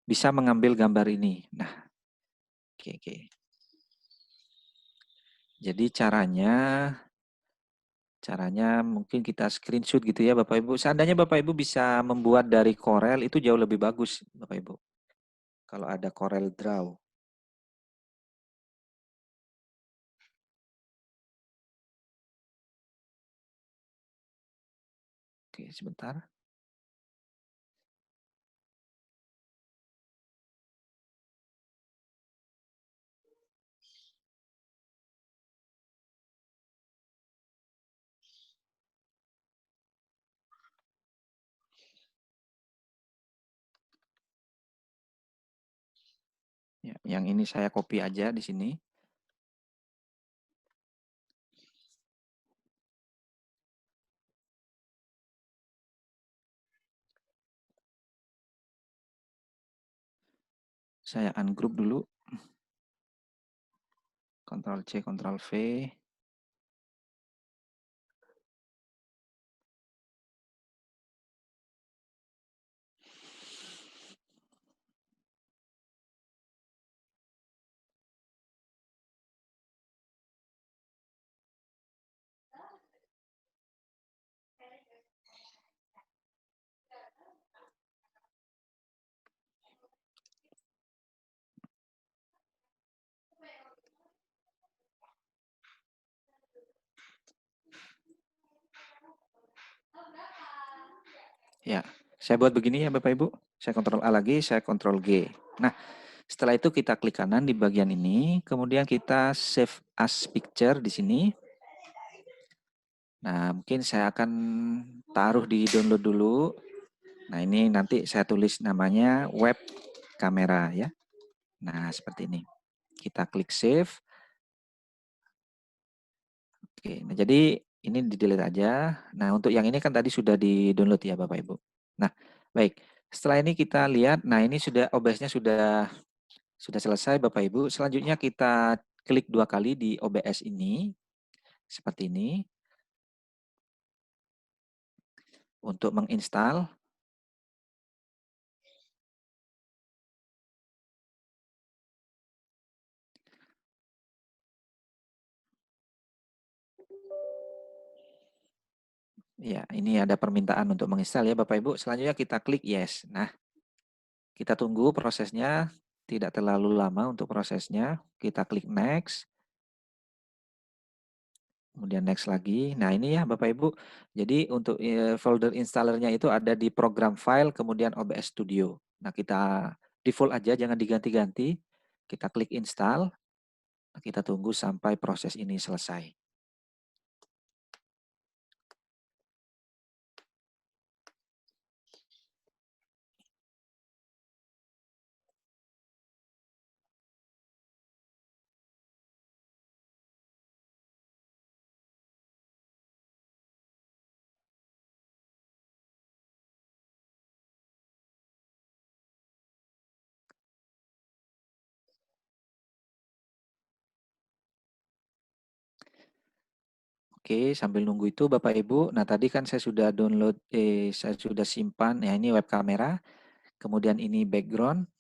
B: Bisa mengambil gambar ini. Nah, oke. Jadi caranya mungkin kita screenshot gitu ya Bapak Ibu. Seandainya Bapak Ibu bisa membuat dari Corel itu jauh lebih bagus Bapak Ibu. Kalau ada Corel Draw. Oke, sebentar. Ya, yang ini saya copy aja di sini. Saya ungroup dulu. Ctrl C, Ctrl V. Ya, saya buat begini ya Bapak Ibu. Saya Ctrl A lagi, saya Ctrl G. Nah, setelah itu kita klik kanan di bagian ini, kemudian kita save as picture di sini. Nah, mungkin saya akan taruh di download dulu. Nah, ini nanti saya tulis namanya web kamera ya. Nah, seperti ini. Kita klik save. Oke, nah jadi ini di delete aja. Nah, untuk yang ini kan tadi sudah di download ya Bapak Ibu. Nah, baik. Setelah ini kita lihat, nah ini sudah OBS-nya sudah selesai Bapak Ibu. Selanjutnya kita klik 2 kali di OBS ini. Seperti ini. Untuk menginstal. Ya, ini ada permintaan untuk menginstal ya Bapak Ibu. Selanjutnya kita klik yes. Nah, kita tunggu prosesnya. Tidak terlalu lama untuk prosesnya. Kita klik next. Kemudian next lagi. Nah ini ya Bapak Ibu. Jadi untuk folder installernya itu ada di program file kemudian OBS Studio. Nah kita default aja jangan diganti-ganti. Kita klik install. Kita tunggu sampai proses ini selesai. Oke, sambil nunggu itu Bapak Ibu. Nah, tadi kan saya sudah download, saya sudah simpan. Ya, ini web kamera. Kemudian ini background.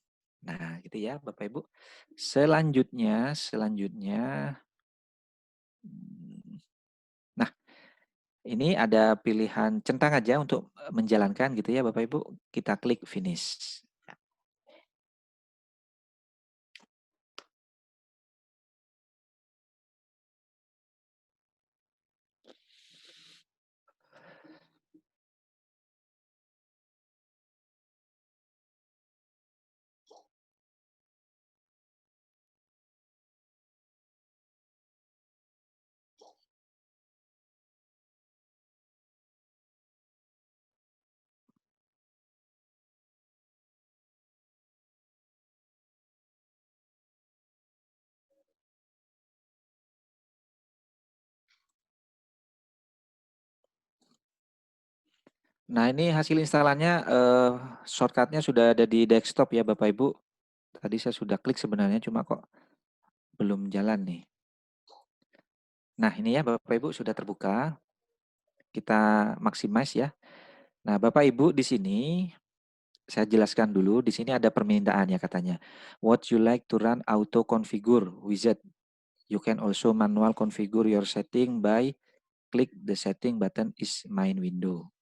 B: Nah, gitu ya Bapak Ibu. Selanjutnya, hmm, nah ini ada pilihan centang aja untuk menjalankan gitu ya Bapak Ibu. Kita klik finish. Nah, ini hasil instalannya, shortcutnya sudah ada di desktop ya Bapak Ibu. Tadi saya sudah klik sebenarnya, cuma kok belum jalan nih. Nah, ini ya Bapak Ibu sudah terbuka. Kita maximize ya. Nah, Bapak Ibu di sini saya jelaskan dulu. Di sini ada permintaan ya katanya. What you like to run auto configure wizard. You can also manual configure your setting by click the setting button is main window.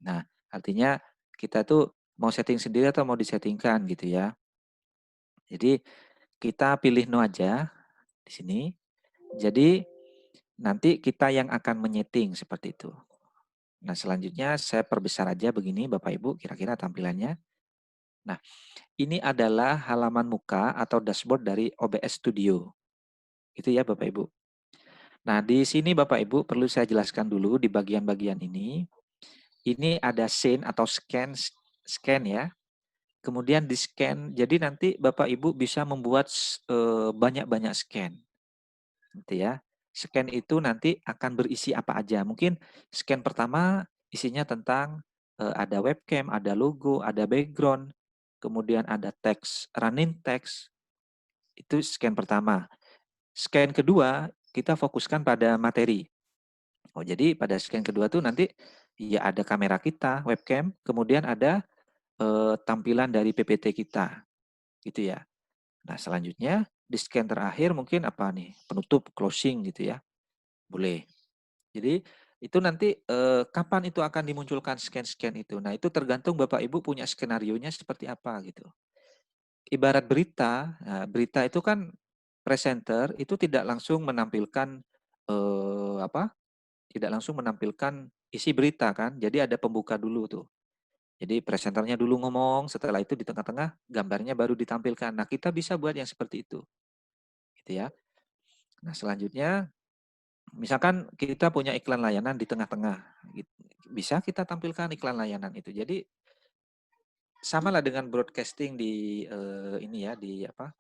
B: Nah, artinya kita tuh mau setting sendiri atau mau disettingkan gitu ya. Jadi kita pilih no aja di sini. Jadi nanti kita yang akan menyeting seperti itu. Nah, selanjutnya saya perbesar aja begini Bapak Ibu kira-kira tampilannya. Nah, ini adalah halaman muka atau dashboard dari OBS Studio. Itu ya Bapak Ibu. Nah, di sini Bapak Ibu perlu saya jelaskan dulu di bagian-bagian ini. Ini ada scene atau scan ya. Kemudian di scan, jadi nanti Bapak Ibu bisa membuat banyak-banyak scan. Gitu ya. Scan itu nanti akan berisi apa aja. Mungkin scan pertama isinya tentang ada webcam, ada logo, ada background, kemudian ada teks, running text. Itu scan pertama. Scan kedua, kita fokuskan pada materi. Oh, jadi pada scan kedua tuh nanti ya ada kamera kita, webcam, kemudian ada tampilan dari PPT kita. Gitu ya. Nah, selanjutnya di scan terakhir mungkin apa nih? Penutup, closing gitu ya. Boleh. Jadi itu nanti kapan itu akan dimunculkan scan-scan itu. Nah, itu tergantung Bapak Ibu punya skenario-nya seperti apa gitu. Ibarat berita, nah, berita itu kan presenter itu tidak langsung menampilkan apa? Tidak langsung menampilkan isi berita kan. Jadi ada pembuka dulu tuh. Jadi presenternya dulu ngomong, setelah itu di tengah-tengah gambarnya baru ditampilkan. Nah, kita bisa buat yang seperti itu. Gitu ya. Nah, selanjutnya misalkan kita punya iklan layanan di tengah-tengah. Bisa kita tampilkan iklan layanan itu. Jadi samalah dengan broadcasting di ini ya, di apa?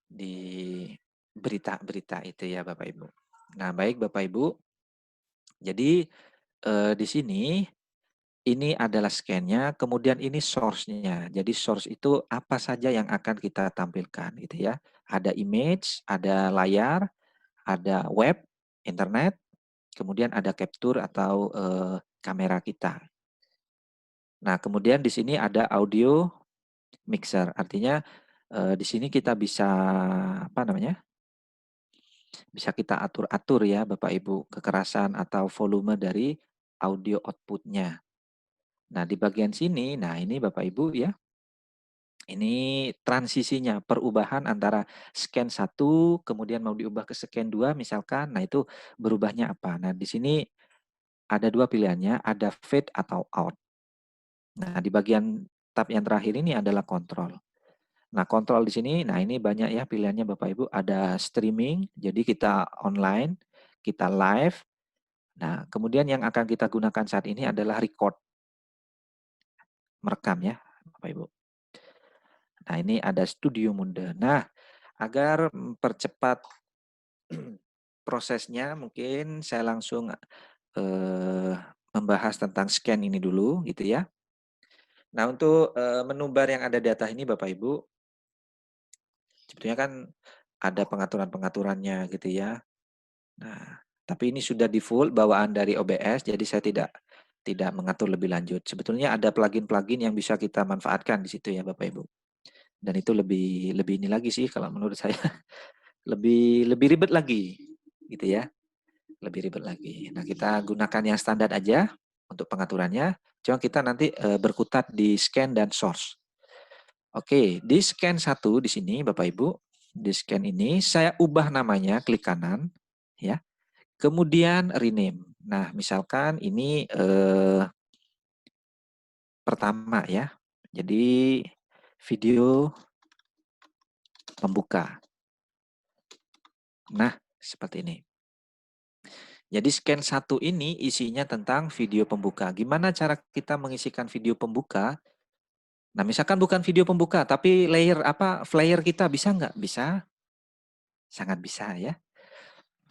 B: Di berita-berita itu ya Bapak Ibu. Nah, baik Bapak Ibu. Jadi di sini ini adalah scan-nya, kemudian ini source-nya. Jadi source itu apa saja yang akan kita tampilkan gitu ya. Ada image, ada layar, ada web, internet, kemudian ada capture atau kamera kita. Nah, kemudian di sini ada audio mixer. Artinya di sini kita bisa apa namanya? Bisa kita atur-atur ya Bapak Ibu kekerasan atau volume dari audio output-nya. Nah, di bagian sini, nah ini Bapak Ibu ya. Ini transisinya, perubahan antara scan 1 kemudian mau diubah ke scan 2 misalkan. Nah, itu berubahnya apa? Nah, di sini ada dua pilihannya, ada fade atau out. Nah, di bagian tab yang terakhir ini adalah kontrol. Nah, kontrol di sini, nah ini banyak ya pilihannya Bapak Ibu. Ada streaming, jadi kita online, kita live. Nah, kemudian yang akan kita gunakan saat ini adalah record, merekam ya Bapak Ibu. Nah, ini ada studio mode. Nah, agar mempercepat prosesnya, mungkin saya langsung membahas tentang scan ini dulu, gitu ya. Nah, untuk menu bar yang ada di atas ini, Bapak Ibu, sebetulnya kan ada pengaturan-pengaturannya, gitu ya. Nah, Tapi ini sudah default bawaan dari OBS, jadi saya tidak mengatur lebih lanjut. Sebetulnya ada plugin-plugin yang bisa kita manfaatkan di situ ya Bapak Ibu. Dan itu lebih ini lagi sih kalau menurut saya lebih ribet lagi gitu ya. Lebih ribet lagi. Nah, kita gunakan yang standar aja untuk pengaturannya. Cuma kita nanti berkutat di scan dan source. Oke, di scan 1 di sini Bapak Ibu, di scan ini saya ubah namanya, klik kanan ya. Kemudian rename. Nah, misalkan ini pertama ya. Jadi video pembuka. Nah, seperti ini. Jadi scan 1 ini isinya tentang video pembuka. Gimana cara kita mengisikan video pembuka? Nah, misalkan bukan video pembuka, tapi flyer kita bisa nggak? Bisa, sangat bisa ya.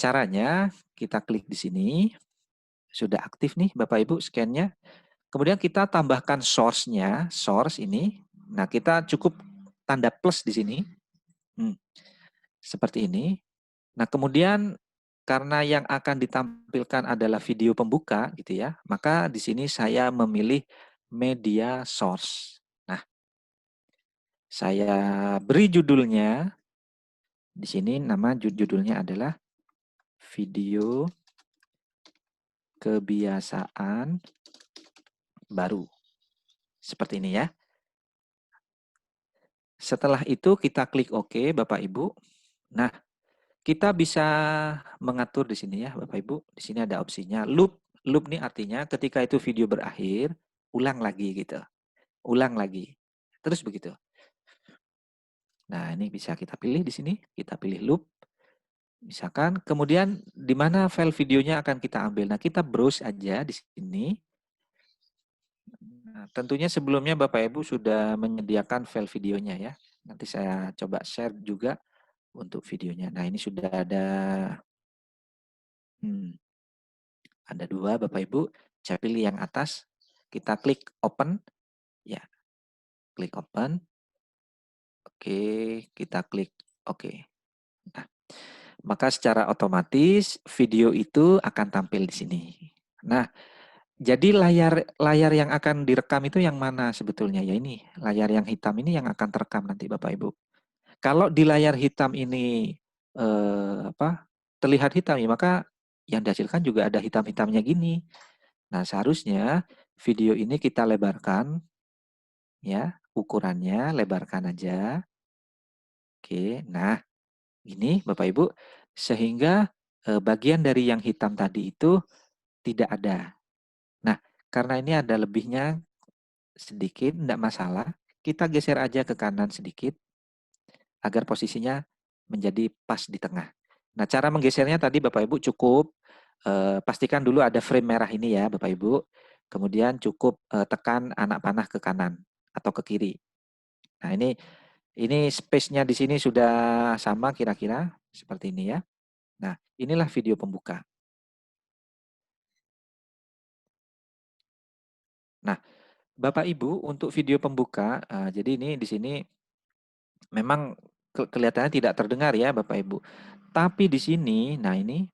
B: Caranya kita klik di sini, sudah aktif nih Bapak Ibu scan-nya. Kemudian kita tambahkan source-nya, source ini. Nah, kita cukup tanda plus di sini. Seperti ini. Nah, kemudian karena yang akan ditampilkan adalah video pembuka gitu ya, maka di sini saya memilih media source. Nah, saya beri judulnya. Di sini nama judulnya adalah video kebiasaan baru. Seperti ini ya. Setelah itu kita klik OK, Bapak Ibu. Nah, kita bisa mengatur di sini ya, Bapak Ibu. Di sini ada opsinya loop. Loop ini artinya ketika itu video berakhir, ulang lagi gitu. Ulang lagi. Terus begitu. Nah, ini bisa kita pilih di sini. Kita pilih loop. Misalkan, kemudian di mana file videonya akan kita ambil. Nah, kita browse aja di sini. Nah, tentunya sebelumnya Bapak Ibu sudah menyediakan file videonya ya. Nanti saya coba share juga untuk videonya. Nah, ini sudah ada ada 2 Bapak Ibu. Saya pilih yang atas. Kita klik open. Ya, klik open. Oke, kita klik oke. Nah, maka secara otomatis video itu akan tampil di sini. Nah, jadi layar yang akan direkam itu yang mana sebetulnya? Ya ini, layar yang hitam ini yang akan terekam nanti Bapak Ibu. Kalau di layar hitam ini terlihat hitam ya, maka yang dihasilkan juga ada hitam-hitamnya gini. Nah, seharusnya video ini kita lebarkan ya, ukurannya lebarkan aja. Oke, nah ini Bapak Ibu, sehingga bagian dari yang hitam tadi itu tidak ada. Nah, karena ini ada lebihnya sedikit, tidak masalah. Kita geser aja ke kanan sedikit, agar posisinya menjadi pas di tengah. Nah, cara menggesernya tadi Bapak Ibu cukup pastikan dulu ada frame merah ini ya Bapak Ibu. Kemudian cukup tekan anak panah ke kanan atau ke kiri. Nah, ini space-nya di sini sudah sama kira-kira seperti ini ya. Nah, inilah video pembuka. Nah, Bapak Ibu untuk video pembuka, jadi ini di sini memang kelihatannya tidak terdengar ya Bapak Ibu. Tapi di sini, nah ini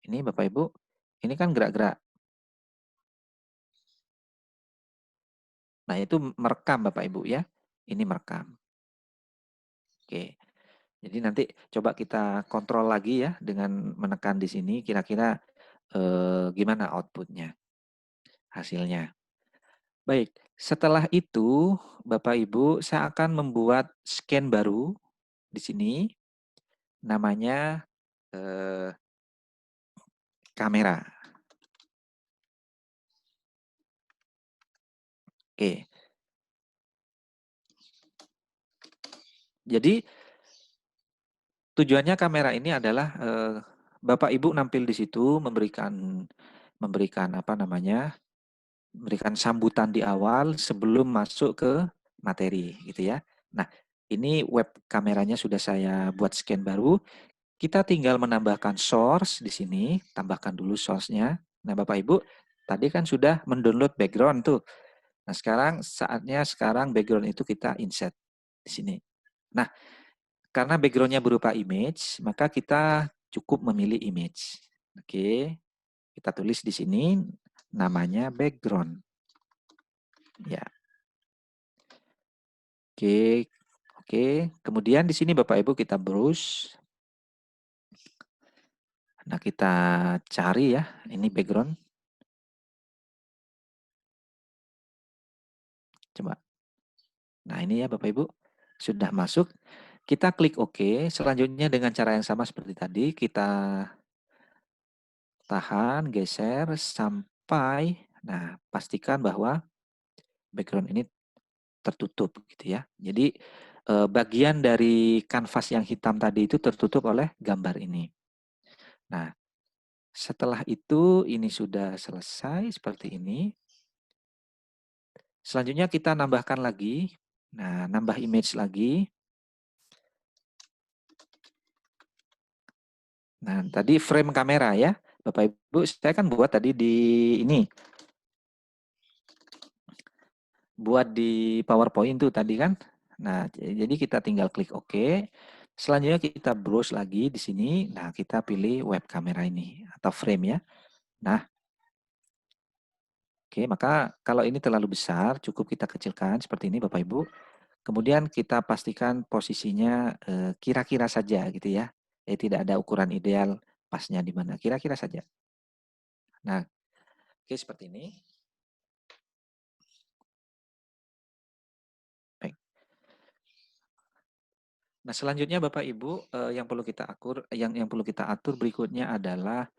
B: Bapak Ibu, ini kan gerak-gerak. Nah, itu merekam Bapak Ibu ya. Ini merekam. Oke. Jadi nanti coba kita kontrol lagi ya dengan menekan di sini kira-kira gimana outputnya, hasilnya. Baik, setelah itu Bapak Ibu saya akan membuat scan baru di sini. Namanya kamera. Oke. Jadi tujuannya kamera ini adalah Bapak Ibu nampil di situ memberikan sambutan di awal sebelum masuk ke materi gitu ya. Nah, ini web kameranya sudah saya buat scan baru. Kita tinggal menambahkan source di sini, tambahkan dulu source-nya. Nah, Bapak Ibu, tadi kan sudah mendownload background tuh. Nah, saatnya background itu kita insert di sini. Nah, karena background-nya berupa image, maka kita cukup memilih image. Oke, kita tulis di sini namanya background. Ya. Oke, oke. Kemudian di sini Bapak Ibu kita browse. Nah, kita cari ya, ini background. Coba. Nah, ini ya Bapak Ibu, sudah masuk. Kita klik OK. Selanjutnya dengan cara yang sama seperti tadi, kita tahan, geser sampai, nah pastikan bahwa background ini tertutup gitu ya. Jadi bagian dari kanvas yang hitam tadi itu tertutup oleh gambar ini. Nah, setelah itu ini sudah selesai seperti ini. Selanjutnya kita nambahkan lagi. Nah, nambah image lagi. Nah, tadi frame kamera ya. Bapak Ibu, saya kan buat tadi di ini. Buat di PowerPoint tuh tadi kan. Nah, jadi kita tinggal klik OK. Selanjutnya kita browse lagi di sini. Nah, kita pilih web kamera ini atau frame ya. Nah, oke, maka kalau ini terlalu besar, cukup kita kecilkan seperti ini Bapak Ibu. Kemudian kita pastikan posisinya kira-kira saja gitu ya. Tidak ada ukuran ideal pasnya di mana, kira-kira saja. Nah, oke seperti ini. Baik. Nah, selanjutnya Bapak Ibu yang perlu kita atur berikutnya adalah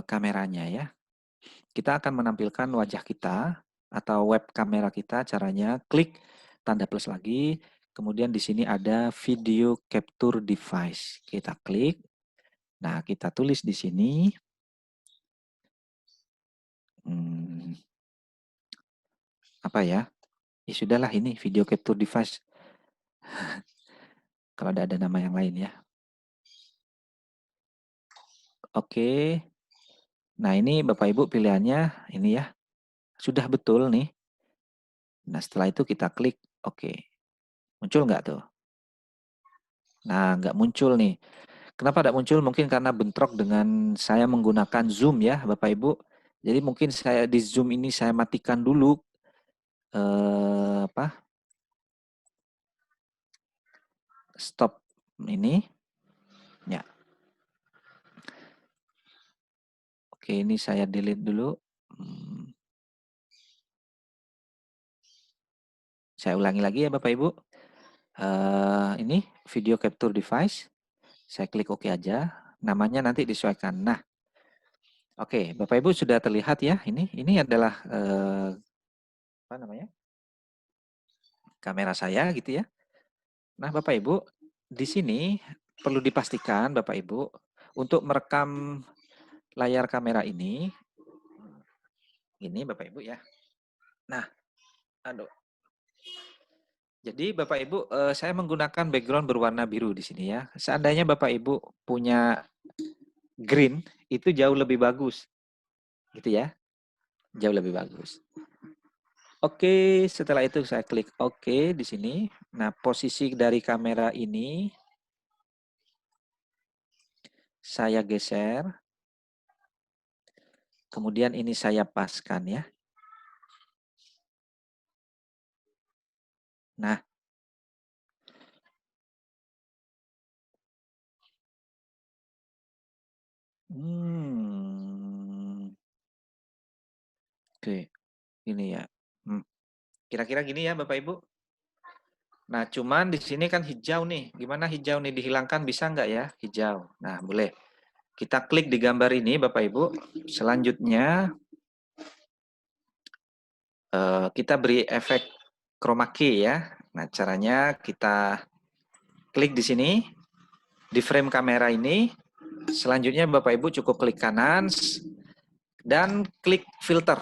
B: kameranya ya. Kita akan menampilkan wajah kita atau web kamera kita. Caranya klik tanda plus lagi, kemudian di sini ada video capture device. Kita klik. Nah, kita tulis di sini. Apa ya? Ya sudahlah, ini video capture device. Kalau ada nama yang lain ya. Oke. Nah, ini Bapak Ibu pilihannya ini ya. Sudah betul nih. Nah, setelah itu kita klik oke. Muncul nggak tuh? Nah, nggak muncul nih. Kenapa tidak muncul? Mungkin karena bentrok dengan saya menggunakan Zoom ya, Bapak Ibu. Jadi mungkin saya di Zoom ini saya matikan dulu stop ini. Ya. Oke, ini saya delete dulu. Saya ulangi lagi ya Bapak Ibu. Ini video capture device. Saya klik OK aja. Namanya nanti disesuaikan. Nah, oke, Bapak Ibu sudah terlihat ya. Ini adalah apa namanya? Kamera saya gitu ya. Nah, Bapak Ibu, di sini perlu dipastikan Bapak Ibu untuk merekam layar kamera ini Bapak Ibu ya. Nah, aduh. Jadi Bapak Ibu, saya menggunakan background berwarna biru di sini ya. Seandainya Bapak Ibu punya green, itu jauh lebih bagus. Gitu ya. Jauh lebih bagus. Oke, setelah itu saya klik OK di sini. Nah, posisi dari kamera ini saya geser. Kemudian ini saya paskan ya. Nah, oke, ini ya. Kira-kira gini ya Bapak Ibu. Nah, cuman di sini kan hijau nih. Gimana hijau nih dihilangkan, bisa nggak ya hijau? Nah, boleh. Kita klik di gambar ini Bapak Ibu. Selanjutnya kita beri efek chroma key ya. Nah, caranya kita klik di sini, di frame kamera ini. Selanjutnya Bapak Ibu cukup klik kanan dan klik filter.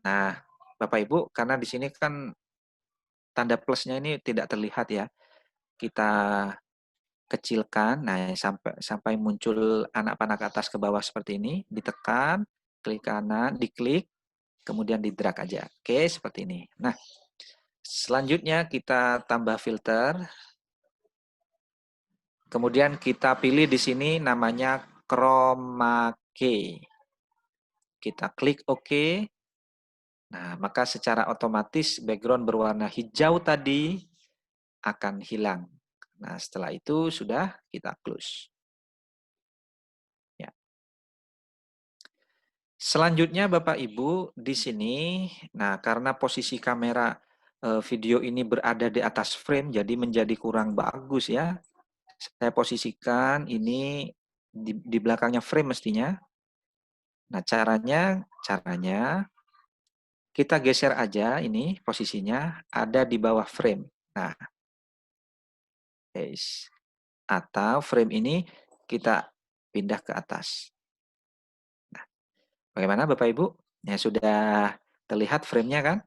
B: Nah, Bapak Ibu, karena di sini kan tanda plusnya ini tidak terlihat ya. Kita kecilkan, nah sampai muncul anak panah ke atas ke bawah seperti ini, ditekan, klik kanan, diklik, kemudian di drag aja. Oke, seperti ini. Nah, selanjutnya kita tambah filter. Kemudian kita pilih di sini namanya chroma key. Kita klik OK. Nah, maka secara otomatis background berwarna hijau tadi akan hilang. Nah, setelah itu sudah kita close. Ya. Selanjutnya Bapak Ibu di sini, nah karena posisi kamera video ini berada di atas frame, jadi menjadi kurang bagus ya. Saya posisikan ini di belakangnya frame mestinya. Nah, caranya kita geser aja ini posisinya ada di bawah frame. Nah, guys, atau frame ini kita pindah ke atas. Nah, bagaimana Bapak Ibu? Ya sudah terlihat frame-nya kan?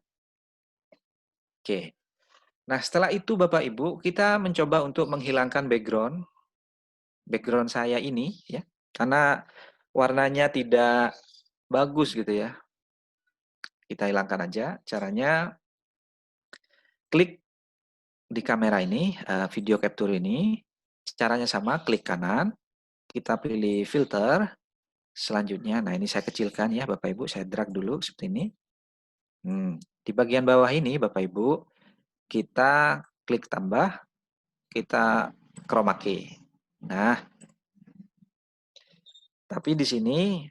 B: Oke. Nah, setelah itu Bapak Ibu, kita mencoba untuk menghilangkan background saya ini ya. Karena warnanya tidak bagus gitu ya. Kita hilangkan aja. Caranya klik di kamera ini, video capture ini. Caranya sama, klik kanan, kita pilih filter. Selanjutnya, nah ini saya kecilkan ya Bapak Ibu, saya drag dulu seperti ini. Di bagian bawah ini Bapak Ibu, kita klik tambah, kita chroma key. Nah, tapi di sini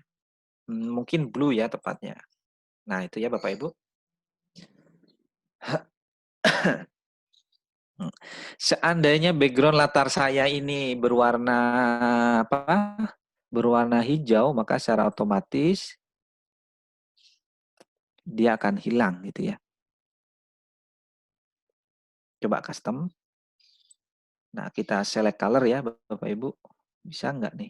B: mungkin blue ya tepatnya. Nah, itu ya Bapak Ibu. Seandainya background latar saya ini berwarna apa? Berwarna hijau, maka secara otomatis dia akan hilang gitu ya. Coba custom. Nah, kita select color ya Bapak Ibu. Bisa nggak nih?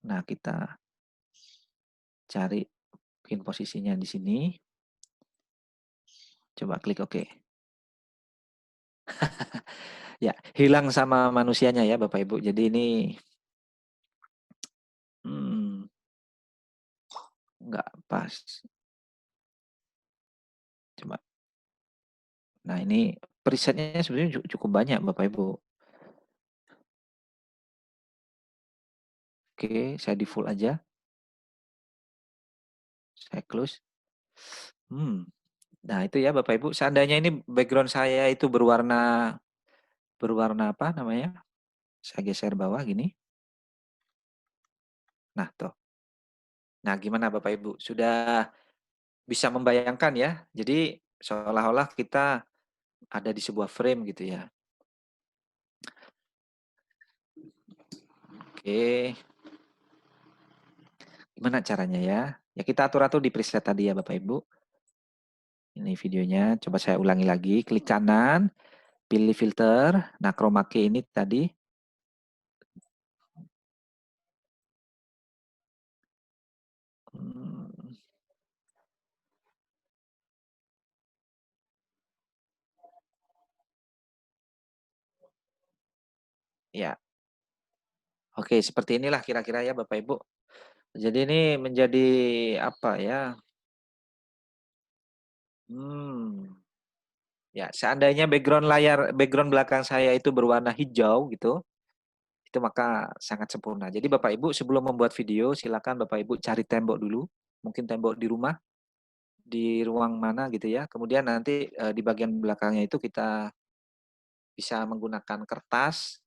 B: Nah, kita cari mungkin posisinya di sini. Coba klik OK. Ya, hilang sama manusianya ya Bapak Ibu. Jadi ini nggak pas. Coba. Nah, ini presetnya sebenarnya cukup banyak Bapak Ibu. Oke, saya di full aja. Saya close. Nah, itu ya Bapak Ibu. Seandainya ini background saya itu berwarna apa namanya? Saya geser bawah gini. Nah, tuh. Nah, gimana Bapak Ibu? Sudah bisa membayangkan ya? Jadi seolah-olah kita ada di sebuah frame gitu ya. Oke. Gimana caranya ya? Ya kita atur-atur di preset tadi ya Bapak Ibu. Ini videonya, coba saya ulangi lagi. Klik kanan, pilih filter. Nah, chroma key ini tadi. Ya. Oke, seperti inilah kira-kira ya Bapak Ibu. Jadi ini menjadi apa ya? Ya, seandainya background belakang saya itu berwarna hijau gitu, itu maka sangat sempurna. Jadi Bapak Ibu sebelum membuat video, silakan Bapak Ibu cari tembok dulu, mungkin tembok di rumah, di ruang mana gitu ya. Kemudian nanti di bagian belakangnya itu kita bisa menggunakan kertas,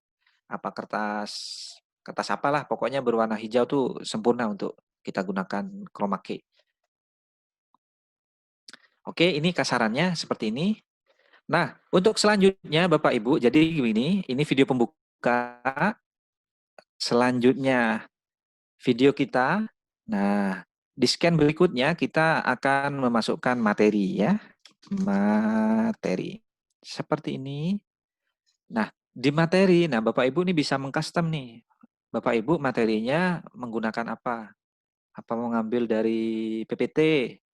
B: kertas apalah, pokoknya berwarna hijau tuh sempurna untuk kita gunakan chroma key. Oke, ini kasarannya seperti ini. Nah, untuk selanjutnya Bapak Ibu, jadi ini video pembuka. Selanjutnya video kita. Nah, di scan berikutnya kita akan memasukkan materi ya. Materi. Seperti ini. Nah, di materi, nah Bapak Ibu ini bisa mengcustom nih. Bapak Ibu materinya menggunakan apa? Apa mau ngambil dari PPT?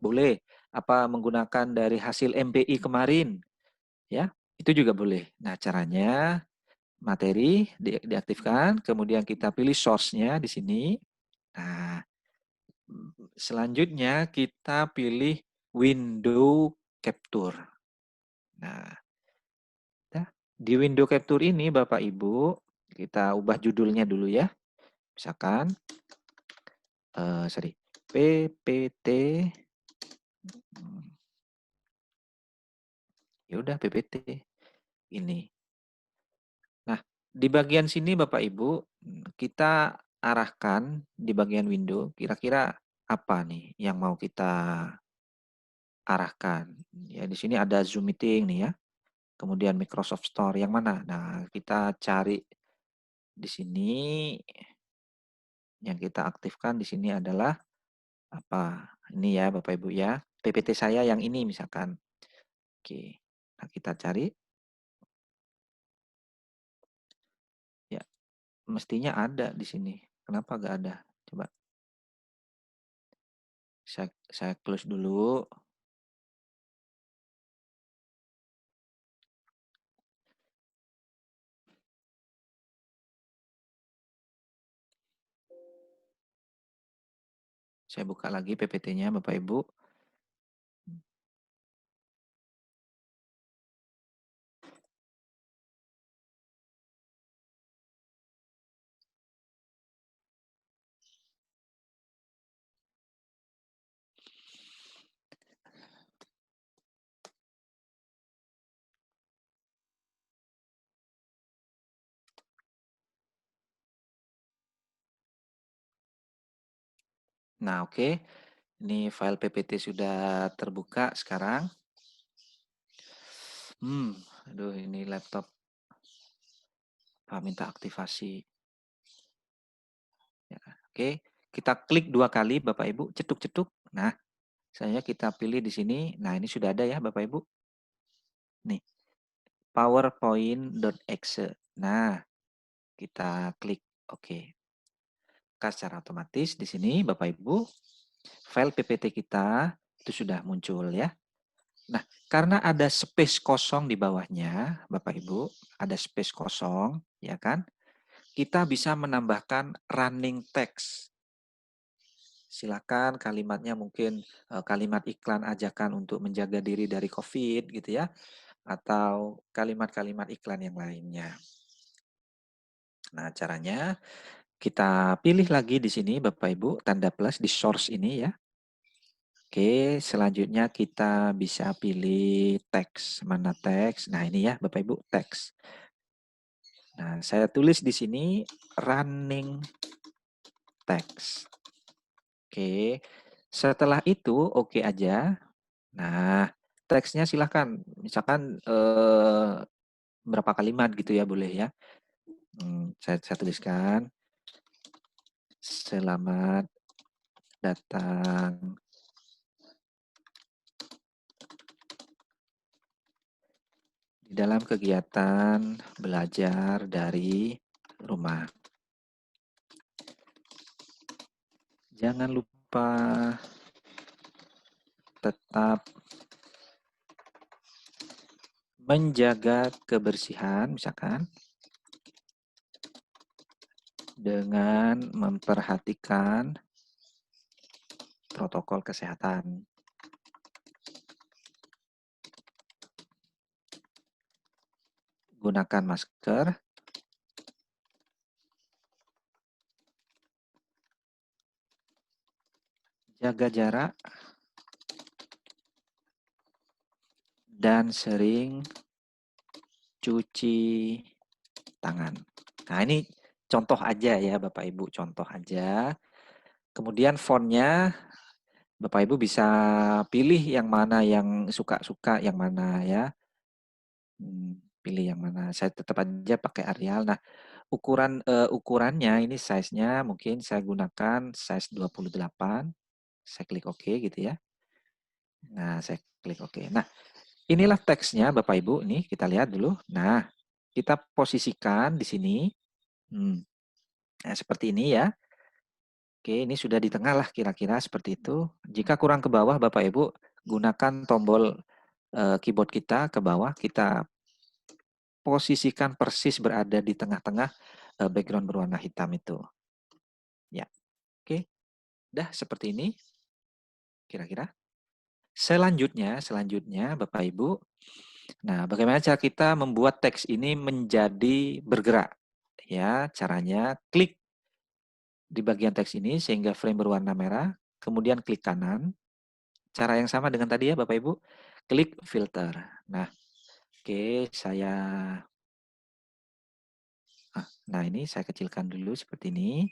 B: Boleh. Apa menggunakan dari hasil MPI kemarin? Ya, itu juga boleh. Nah, caranya materi diaktifkan, kemudian kita pilih source-nya di sini. Nah, selanjutnya kita pilih window capture. Nah, Di window capture ini Bapak Ibu, kita ubah judulnya dulu ya. Misalkan PPT, ya udah PPT ini. Nah, di bagian sini Bapak Ibu, kita arahkan di bagian window, kira-kira apa nih yang mau kita arahkan. Ya, di sini ada Zoom Meeting nih ya. Kemudian Microsoft Store yang mana? Nah, kita cari di sini yang kita aktifkan di sini adalah apa? Ini ya Bapak Ibu ya. PPT saya yang ini misalkan. Oke. Nah, kita cari. Ya, mestinya ada di sini. Kenapa nggak ada? Coba saya close dulu. Saya buka lagi PPT-nya Bapak Ibu. Nah, oke. Ini file PPT sudah terbuka sekarang. Aduh ini laptop minta aktivasi. Ya, oke, kita klik 2 kali Bapak Ibu, cetuk-cetuk. Nah, saya kita pilih di sini. Nah, ini sudah ada ya Bapak Ibu. Nih, powerpoint.exe. Nah, kita klik oke. Secara otomatis di sini Bapak Ibu, file PPT kita itu sudah muncul ya. Nah, karena ada space kosong di bawahnya, Bapak Ibu, ada space kosong, ya kan? Kita bisa menambahkan running text. Silakan kalimatnya mungkin kalimat iklan ajakan untuk menjaga diri dari COVID gitu ya, atau kalimat-kalimat iklan yang lainnya. Nah, caranya kita pilih lagi di sini Bapak Ibu, tanda plus di source ini ya. Oke, selanjutnya kita bisa pilih teks. Mana teks? Nah, ini ya Bapak Ibu, teks. Nah, saya tulis di sini running text. Oke. Setelah itu oke aja. Nah, teksnya silahkan. Misalkan berapa kalimat gitu ya boleh ya. Saya tuliskan. Selamat datang di dalam kegiatan belajar dari rumah. Jangan lupa tetap menjaga kebersihan misalkan dengan memperhatikan protokol kesehatan. Gunakan masker. Jaga jarak. Dan sering cuci tangan. Nah, ini contoh aja ya Bapak Ibu, contoh aja. Kemudian fontnya Bapak Ibu bisa pilih yang mana yang suka-suka, yang mana ya. Pilih yang mana. Saya tetap aja pakai Arial. Nah, ukurannya ini size-nya mungkin saya gunakan size 28. Saya klik OK gitu ya. Nah, saya klik OK. Nah, inilah teksnya Bapak Ibu nih, kita lihat dulu. Nah, kita posisikan di sini. Nah, seperti ini ya. Oke, ini sudah di tengah lah kira-kira seperti itu. Jika kurang ke bawah Bapak Ibu, gunakan tombol keyboard kita ke bawah, kita posisikan persis berada di tengah-tengah background berwarna hitam itu. Ya, oke. Dah seperti ini kira-kira. Selanjutnya Bapak Ibu, Nah, bagaimana cara kita membuat teks ini menjadi bergerak? Ya, caranya klik di bagian teks ini sehingga frame berwarna merah, kemudian klik kanan. Cara yang sama dengan tadi ya Bapak Ibu, klik filter. Nah, oke, nah ini saya kecilkan dulu seperti ini.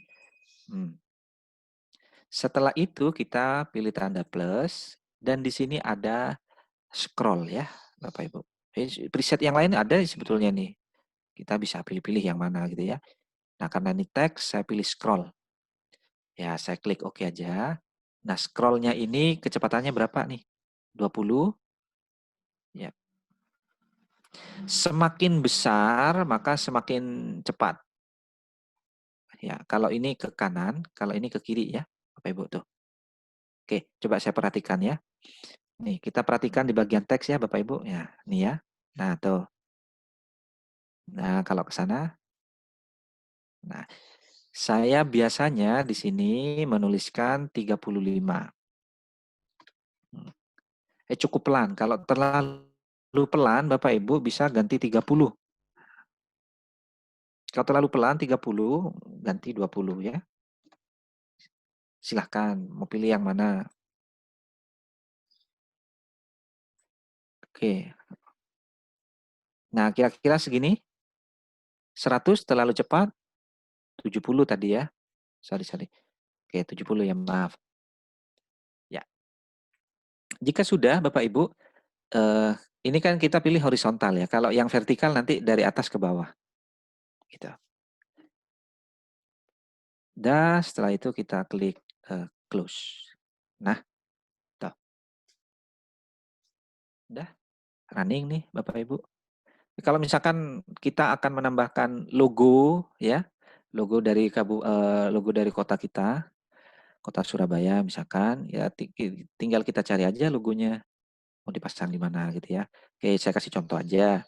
B: Setelah itu kita pilih tanda plus dan di sini ada scroll ya Bapak Ibu. Preset yang lain ada sebetulnya nih. Kita bisa pilih-pilih yang mana gitu ya. Nah, karena ini teks, saya pilih scroll. Ya, saya klik OK aja. Nah, scrollnya ini kecepatannya berapa nih? 20. Ya. Semakin besar, maka semakin cepat. Ya, kalau ini ke kanan, kalau ini ke kiri ya, Bapak Ibu tuh. Oke, coba saya perhatikan ya. Nih, kita perhatikan di bagian teks ya, Bapak Ibu. Ya, nih ya. Nah, tuh. Nah, kalau ke sana. Nah, saya biasanya di sini menuliskan 35. Cukup pelan. Kalau terlalu pelan, Bapak Ibu bisa ganti 30. Kalau terlalu pelan 30, ganti 20 ya. Silahkan, mau pilih yang mana. Oke. Nah, kira-kira segini. 100 terlalu cepat. 70 tadi ya. Sorry. Oke, 70 ya, maaf. Ya. Jika sudah, Bapak Ibu, ini kan kita pilih horizontal ya. Kalau yang vertikal nanti dari atas ke bawah. Gitu. Dan setelah itu kita klik close. Nah, tuh. Udah running nih Bapak Ibu. Kalau misalkan kita akan menambahkan logo ya, logo dari kota kita, kota Surabaya misalkan, ya tinggal kita cari aja logonya mau dipasang di mana gitu ya. Oke, saya kasih contoh aja.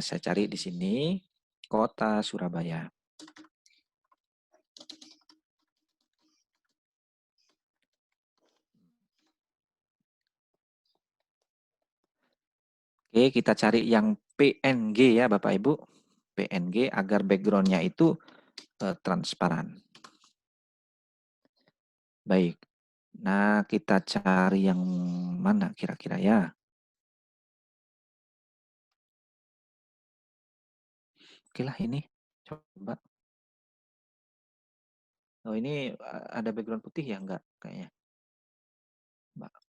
B: Saya cari di sini kota Surabaya. Oke, kita cari yang PNG ya Bapak Ibu. PNG agar backgroundnya itu transparan. Baik. Nah, kita cari yang mana kira-kira ya? Oke lah ini. Coba. Oh, ini ada background putih ya? Enggak kayaknya. Mbak.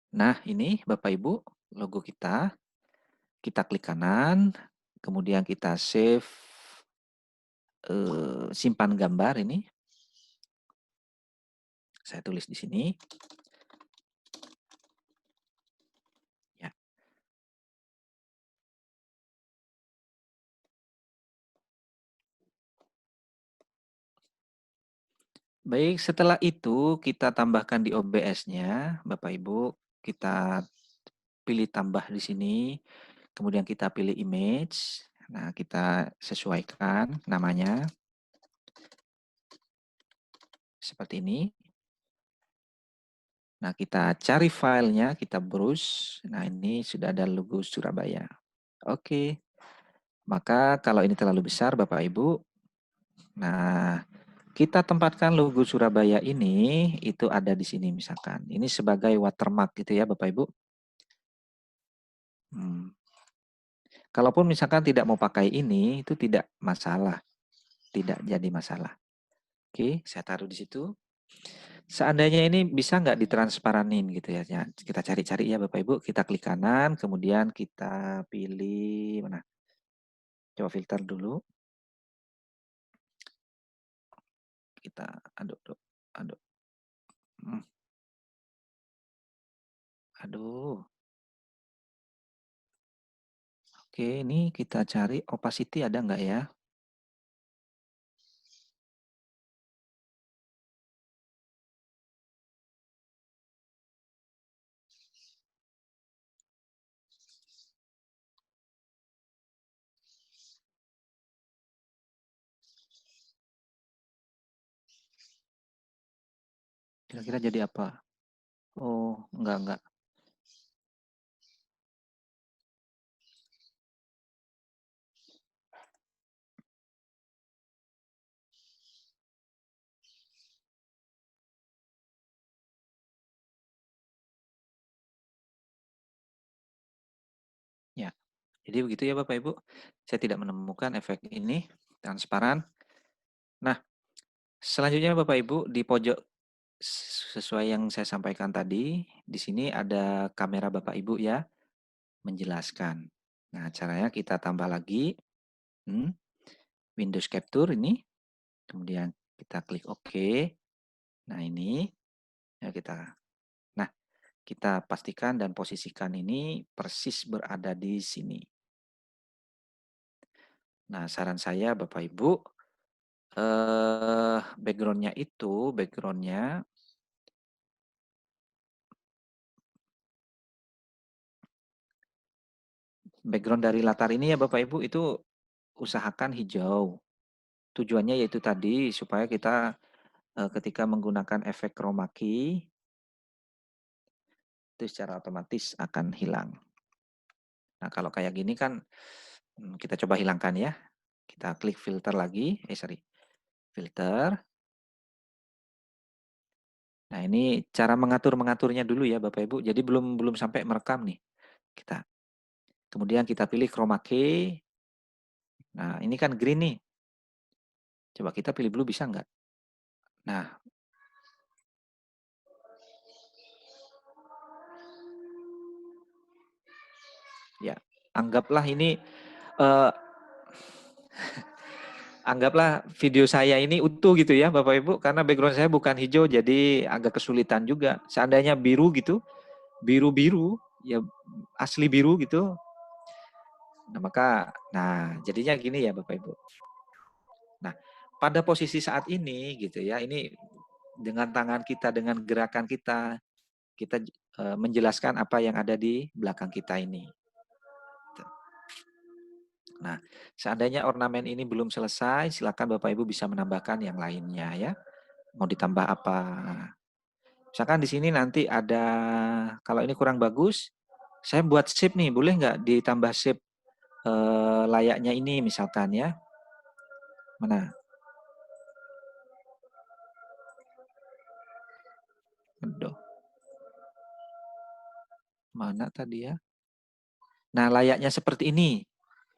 B: Nah, ini Bapak Ibu, logo kita. Kita klik kanan, kemudian kita save, simpan gambar ini. Saya tulis di sini. Ya. Baik, setelah itu kita tambahkan di OBS-nya, Bapak Ibu. Kita pilih tambah di sini, kemudian kita pilih image. Nah, kita sesuaikan namanya. Seperti ini. Nah, kita cari filenya, kita browse. Nah, ini sudah ada logo Surabaya. Oke. Maka kalau ini terlalu besar, Bapak Ibu. Nah, kita tempatkan logo Surabaya ini, itu ada di sini misalkan. Ini sebagai watermark gitu ya, Bapak Ibu. Kalaupun misalkan tidak mau pakai ini, itu tidak masalah. Tidak jadi masalah. Oke, saya taruh di situ. Seandainya ini bisa nggak ditransparanin gitu ya. Kita cari-cari ya Bapak Ibu. Kita klik kanan, kemudian kita pilih mana? Coba filter dulu. Kita aduk. Aduh. Oke, ini kita cari opacity ada nggak ya? Kira-kira jadi apa? Oh, enggak. Ya, jadi begitu ya Bapak Ibu. Saya tidak menemukan efek ini transparan. Nah, selanjutnya Bapak Ibu di pojok sesuai yang saya sampaikan tadi, di sini ada kamera Bapak Ibu ya, menjelaskan. Nah, caranya kita tambah lagi Windows Capture ini, kemudian kita klik OK. Nah, ini ya kita pastikan dan posisikan ini persis berada di sini. Nah, saran saya Bapak Ibu, background-nya background dari latar ini ya Bapak Ibu itu usahakan hijau. Tujuannya yaitu tadi supaya kita ketika menggunakan efek chroma key itu secara otomatis akan hilang. Nah, kalau kayak gini kan kita coba hilangkan ya. Kita klik filter lagi, filter. Nah, ini cara mengaturnya dulu ya Bapak Ibu. Jadi belum sampai merekam nih. Kemudian kita pilih chroma key. Nah, ini kan green nih. Coba kita pilih blue bisa nggak? Nah, ya, anggaplah ini anggaplah video saya ini utuh gitu ya Bapak Ibu, karena background saya bukan hijau jadi agak kesulitan juga. Seandainya biru gitu, biru-biru, ya asli biru gitu. Nah jadinya gini ya Bapak Ibu. Nah, pada posisi saat ini gitu ya, ini dengan tangan kita, dengan gerakan kita menjelaskan apa yang ada di belakang kita ini. Nah, seandainya ornamen ini belum selesai, silakan Bapak Ibu bisa menambahkan yang lainnya ya. Mau ditambah apa? Misalkan di sini nanti ada, kalau ini kurang bagus, saya buat shape nih, boleh nggak ditambah shape layaknya ini misalkan ya. Mana? Aduh. Mana tadi ya? Nah, layaknya seperti ini.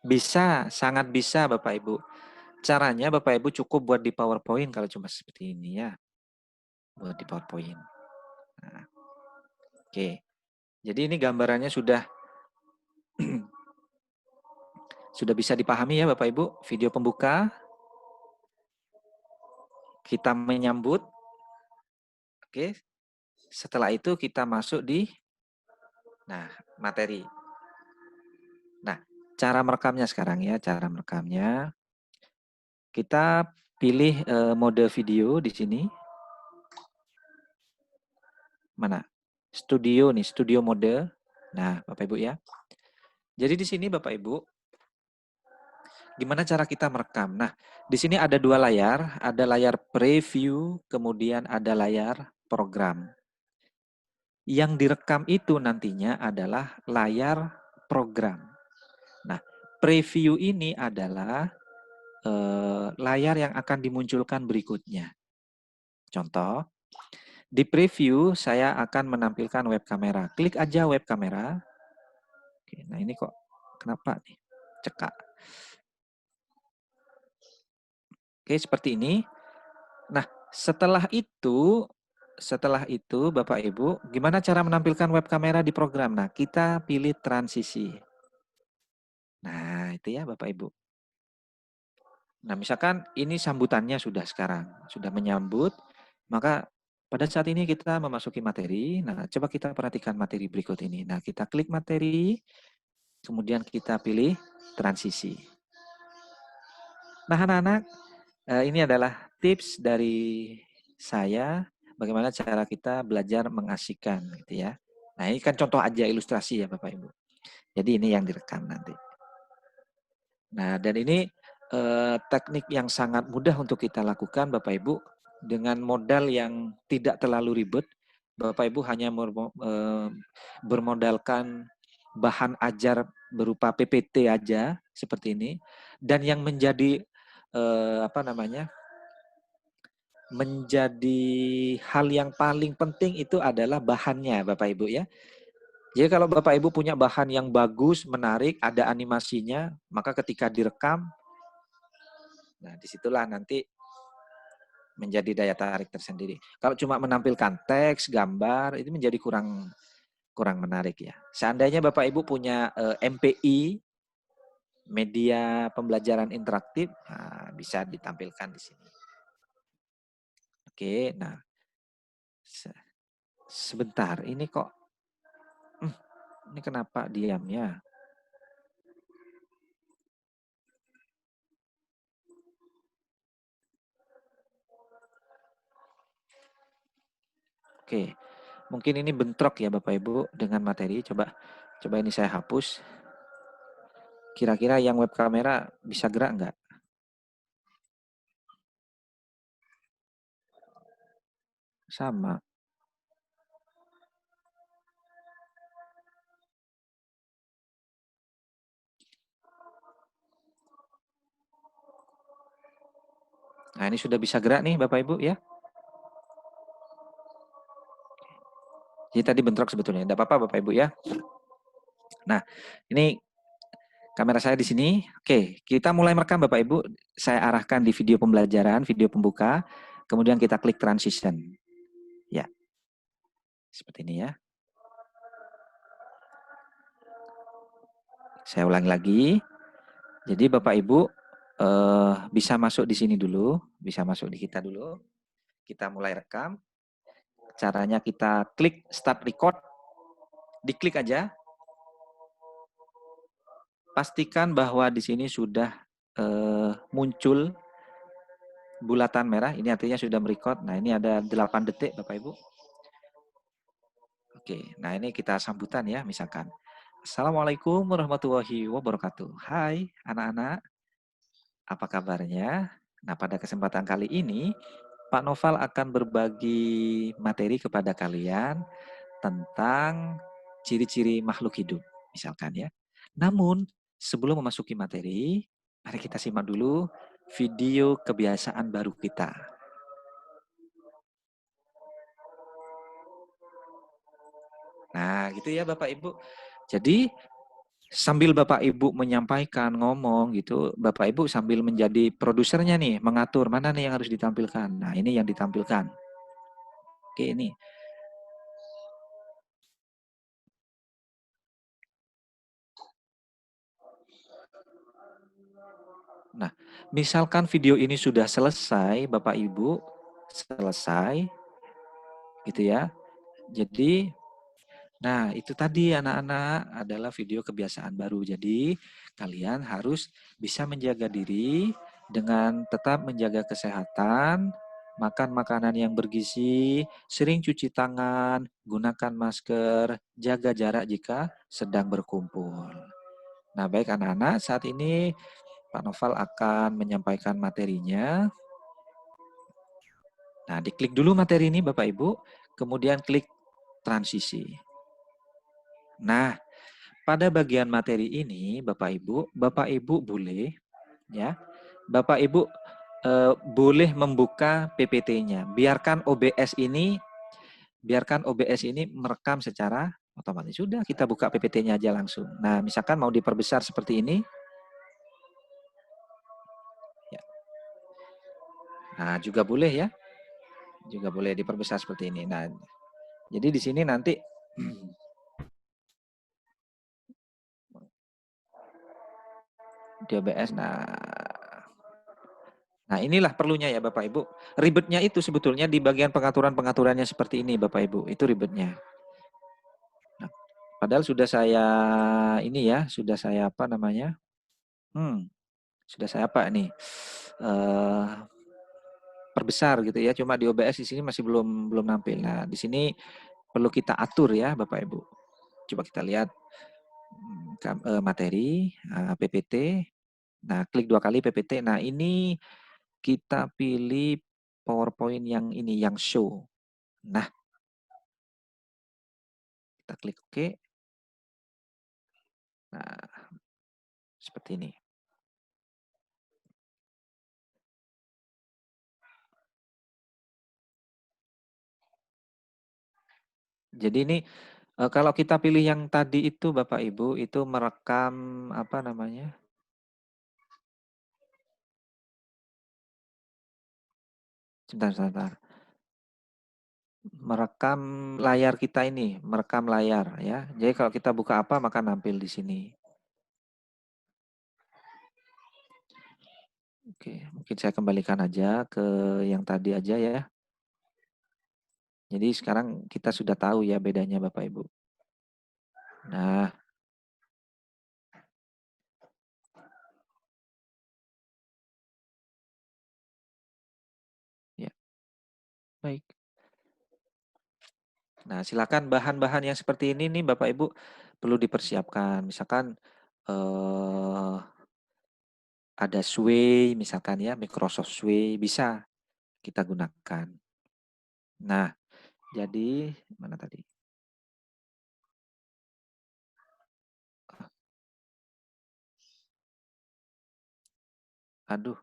B: Bisa, sangat bisa Bapak Ibu. Caranya Bapak Ibu cukup buat di PowerPoint kalau cuma seperti ini ya. Buat di PowerPoint. Nah, oke. Jadi ini gambarannya sudah sudah bisa dipahami ya Bapak Ibu. Video pembuka. Kita menyambut. Oke. Setelah itu kita masuk di materi. Nah, cara merekamnya sekarang ya, cara merekamnya. Kita pilih mode video di sini. Mana? Studio nih, studio mode. Nah, Bapak Ibu ya. Jadi di sini Bapak Ibu, gimana cara kita merekam? Nah, di sini ada dua layar, ada layar preview, kemudian ada layar program. Yang direkam itu nantinya adalah layar program. Nah, preview ini adalah layar yang akan dimunculkan berikutnya. Contoh, di preview saya akan menampilkan web kamera. Klik aja web kamera. Oke, nah ini kok kenapa nih? Cekak. Oke, seperti ini. Nah, setelah itu Bapak Ibu, gimana cara menampilkan web kamera di program? Nah, kita pilih transisi. Nah, itu ya Bapak Ibu. Nah, misalkan ini sambutannya sudah sekarang, sudah menyambut, maka pada saat ini kita memasuki materi. Nah, coba kita perhatikan materi berikut ini. Nah, kita klik materi, kemudian kita pilih transisi. Nah, anak-anak, ini adalah tips dari saya bagaimana cara kita belajar mengasihkan gitu ya. Nah, ini kan contoh aja ilustrasi ya Bapak Ibu. Jadi ini yang direkam nanti. Nah, dan ini teknik yang sangat mudah untuk kita lakukan Bapak Ibu dengan modal yang tidak terlalu ribet. Bapak Ibu hanya bermodalkan bahan ajar berupa PPT aja seperti ini, dan yang menjadi menjadi hal yang paling penting itu adalah bahannya, Bapak Ibu ya. Jadi kalau Bapak Ibu punya bahan yang bagus, menarik, ada animasinya, maka ketika direkam, nah disitulah nanti menjadi daya tarik tersendiri. Kalau cuma menampilkan teks, gambar, itu menjadi kurang menarik ya. Seandainya Bapak Ibu punya MPI, media pembelajaran interaktif, nah, bisa ditampilkan di sini. Oke, nah sebentar, ini kok, ini kenapa diamnya? Oke, mungkin ini bentrok ya Bapak Ibu dengan materi. Coba ini saya hapus. Kira-kira yang web kamera bisa gerak nggak? Sama. Nah ini sudah bisa gerak nih Bapak Ibu ya. Jadi tadi bentrok sebetulnya. Tidak apa-apa Bapak Ibu ya. Nah ini kamera saya di sini. Oke, kita mulai merekam Bapak Ibu. Saya arahkan di video pembelajaran, video pembuka. Kemudian kita klik transition. Ya, seperti ini ya. Saya ulangi lagi. Jadi Bapak Ibu bisa masuk di sini dulu. Bisa masuk di kita dulu. Kita mulai rekam. Caranya kita klik start record. Diklik aja. Pastikan bahwa di sini sudah muncul bulatan merah. Ini artinya sudah merecord. Nah ini ada 8 detik Bapak Ibu. Oke, nah ini kita sambutan ya misalkan. Assalamualaikum warahmatullahi wabarakatuh. Hai anak-anak, apa kabarnya? Nah pada kesempatan kali ini Pak Noval akan berbagi materi kepada kalian tentang ciri-ciri makhluk hidup misalkan ya. Namun sebelum memasuki materi, mari kita simak dulu video kebiasaan baru kita. Nah, gitu ya Bapak Ibu. Jadi sambil Bapak Ibu menyampaikan, ngomong gitu, Bapak Ibu sambil menjadi produsernya nih, mengatur mana nih yang harus ditampilkan. Nah, ini yang ditampilkan. Oke, ini. Nah, misalkan video ini sudah selesai, Bapak Ibu, selesai, gitu ya. Jadi, nah itu tadi anak-anak adalah video kebiasaan baru. Jadi, kalian harus bisa menjaga diri dengan tetap menjaga kesehatan, makan makanan yang bergizi, sering cuci tangan, gunakan masker, jaga jarak jika sedang berkumpul. Nah, baik anak-anak, saat ini Pak Noval akan menyampaikan materinya. Nah, diklik dulu materi ini Bapak Ibu, kemudian klik transisi. Nah, pada bagian materi ini Bapak Ibu boleh ya. Bapak Ibu boleh membuka PPT-nya. Biarkan OBS ini merekam secara otomatis. Sudah kita buka PPT-nya aja langsung. Nah, misalkan mau diperbesar seperti ini. Ya. Nah, juga boleh ya. Juga boleh diperbesar seperti ini. Nah, jadi di sini nanti di OBS. Nah, inilah perlunya ya Bapak Ibu. Ribetnya itu sebetulnya di bagian pengaturan-pengaturannya seperti ini Bapak Ibu. Itu ribetnya. Nah, padahal sudah saya ini ya, sudah saya apa namanya? Sudah saya apa nih? Perbesar gitu ya. Cuma di OBS di sini masih belum nampil. Nah, di sini perlu kita atur ya Bapak Ibu. Coba kita lihat materi PPT. Nah, klik 2 kali PPT. Nah, ini kita pilih PowerPoint yang ini, yang show. Nah, kita klik OK. Nah, seperti ini. Jadi ini kalau kita pilih yang tadi itu Bapak Ibu, itu merekam apa namanya? Sebentar. Merekam layar kita ini, merekam layar ya. Jadi kalau kita buka apa maka nampil di sini. Oke, mungkin saya kembalikan aja ke yang tadi aja ya. Jadi sekarang kita sudah tahu ya bedanya Bapak Ibu. Nah, ya, baik. Nah, silakan bahan-bahan yang seperti ini nih Bapak Ibu perlu dipersiapkan. Misalkan ada Sway misalkan ya, Microsoft Sway bisa kita gunakan. Nah, jadi mana tadi? Aduh.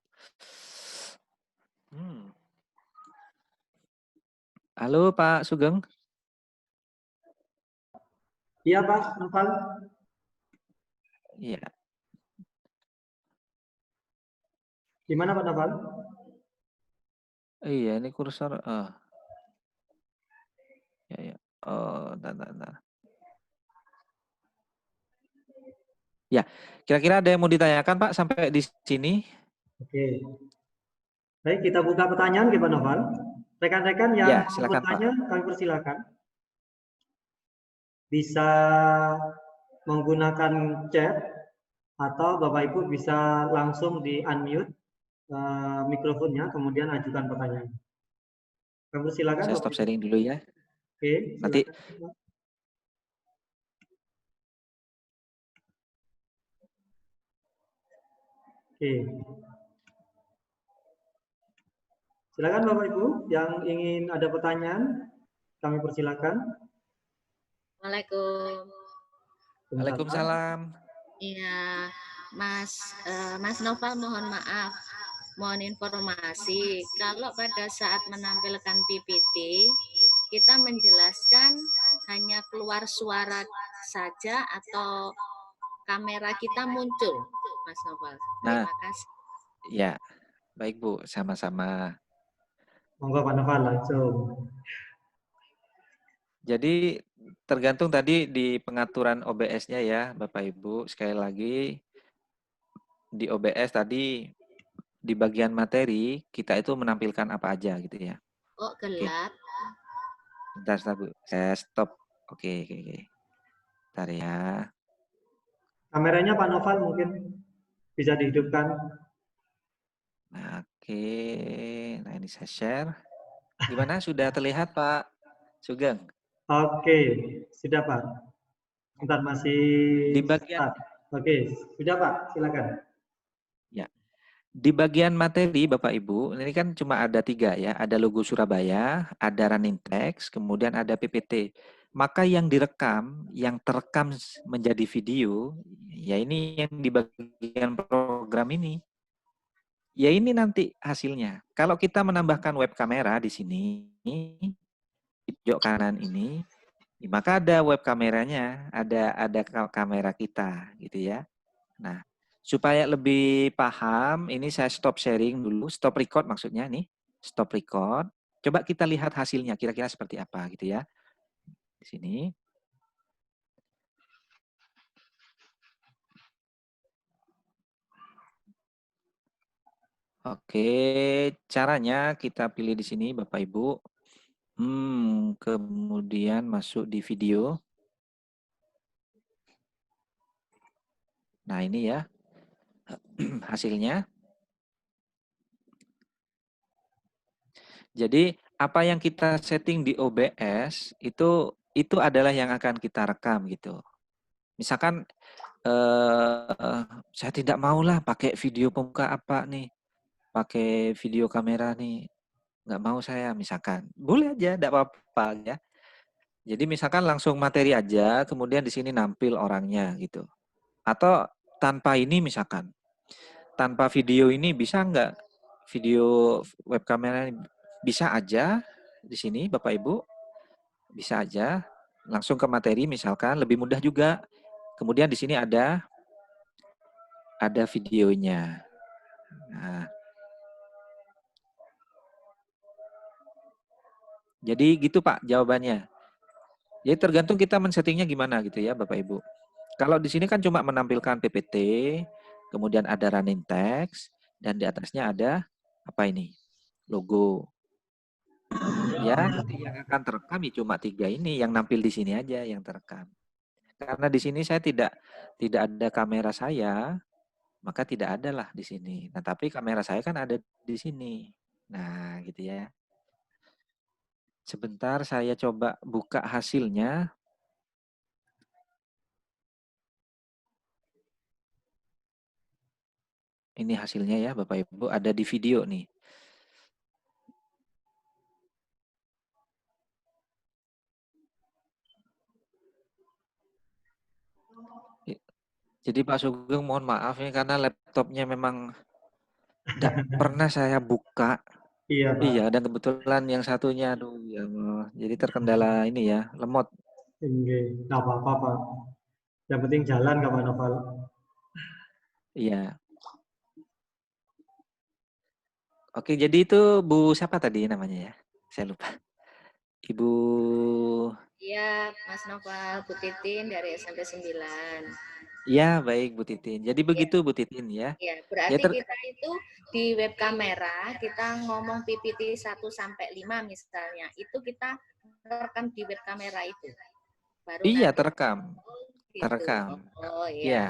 B: Halo Pak Sugeng.
C: Iya Pak Noval.
B: Iya.
C: Gimana Pak Noval?
B: Iya, ini kursor. Ya. Oh, bentar. Ya, kira-kira ada yang mau ditanyakan Pak sampai di sini?
C: Oke. Baik, kita buka pertanyaan ke Pak Noval. Rekan-rekan yang
B: Ya,
C: mau
B: silakan Pak.
C: bertanya, kami persilakan. Bisa menggunakan chat atau Bapak Ibu bisa langsung di unmute mikrofonnya, kemudian ajukan pertanyaan. Kami persilakan
B: Saya
C: Bapak
B: stop
C: Ibu.
B: sharing dulu ya.
C: Oke,
B: Nanti
C: silakan. Oke. Silakan Bapak Ibu yang ingin ada pertanyaan, kami persilakan.
E: Assalamualaikum.
B: Waalaikumsalam.
E: Iya, Mas Noval mohon maaf, mohon informasi. Kalau pada saat menampilkan PPT, kita menjelaskan hanya keluar suara saja atau kamera kita muncul, Mas Noval. Terima kasih.
B: Ya, baik Bu, sama-sama.
C: Monggo Pak Noval langsung.
B: Jadi tergantung tadi di pengaturan OBS-nya ya, Bapak Ibu. Sekali lagi di OBS tadi di bagian materi kita itu menampilkan apa aja gitu ya.
E: Oh, gelap.
B: Bentar Bu, saya stop. Oke. Bentar ya.
C: Kameranya Pak Noval mungkin bisa dihidupkan.
B: Oke, nah ini saya share. Gimana, sudah terlihat Pak Sugeng?
C: Oke, sudah Pak. Bentar masih
B: Di bagian
C: start. Oke, sudah Pak, silakan.
B: ya. Di bagian materi Bapak Ibu, ini kan cuma ada 3 ya, ada logo Surabaya, ada running text, kemudian ada PPT. Maka yang direkam, yang terekam menjadi video, ya ini yang di bagian program ini. Ya ini nanti hasilnya. Kalau kita menambahkan web kamera di sini, di pojok kanan ini, maka ada web kameranya, ada kamera kita gitu ya. Nah, supaya lebih paham, ini saya stop sharing dulu, stop record maksudnya nih, stop record. Coba kita lihat hasilnya kira-kira seperti apa gitu ya. Di sini. Oke, caranya kita pilih di sini Bapak Ibu. Kemudian masuk di video. Nah, ini ya hasilnya. Jadi, apa yang kita setting di OBS itu adalah yang akan kita rekam gitu. Misalkan saya tidak maulah pakai video pembuka apa nih, pakai video kamera nih. nggak mau saya misalkan. Boleh aja, enggak apa-apa ya. Jadi misalkan langsung materi aja, kemudian di sini nampil orangnya gitu. Atau tanpa ini misalkan, tanpa video ini bisa nggak? Video web kamera bisa aja di sini Bapak Ibu, bisa aja. Langsung ke materi misalkan, lebih mudah juga. Kemudian di sini ada videonya. Nah, jadi gitu Pak jawabannya. Jadi tergantung kita men-settingnya gimana gitu ya Bapak Ibu. Kalau di sini kan cuma menampilkan PPT, kemudian ada running text, dan di atasnya ada apa ini? Logo. Ya, nanti yang akan terekam ya cuma 3 ini, yang nampil di sini aja yang terekam. Karena di sini saya tidak ada kamera saya, maka tidak ada lah di sini. Nah, tapi kamera saya kan ada di sini. Nah, gitu ya. Sebentar saya coba buka hasilnya. Ini hasilnya ya Bapak Ibu, ada di video nih. Jadi Pak Sugeng mohon maaf ya karena laptopnya memang tidak pernah saya buka.
C: Iya, Pak.
B: Iya, dan kebetulan yang satunya aduh ya Allah. Jadi terkendala ini ya, lemot.
C: Nggih, nggak apa-apa, Pak. Yang penting jalan kapan Noval.
B: Iya. Oke, jadi itu Bu siapa tadi namanya ya? Saya lupa. Ibu
E: Iya, Mas Noval, Bu Titin dari SMP 9.
B: Ya, baik Bu Titin. Jadi begitu Bu Titin ya.
E: Ya,
B: Ya
E: berarti kita itu di web kamera, kita ngomong PPT 1 sampai 5 misalnya, itu kita rekam di web kamera itu. Baru
B: Iya,
E: nanti
B: terekam.
E: gitu.
B: Terekam.
E: Oh
B: Iya.
E: iya.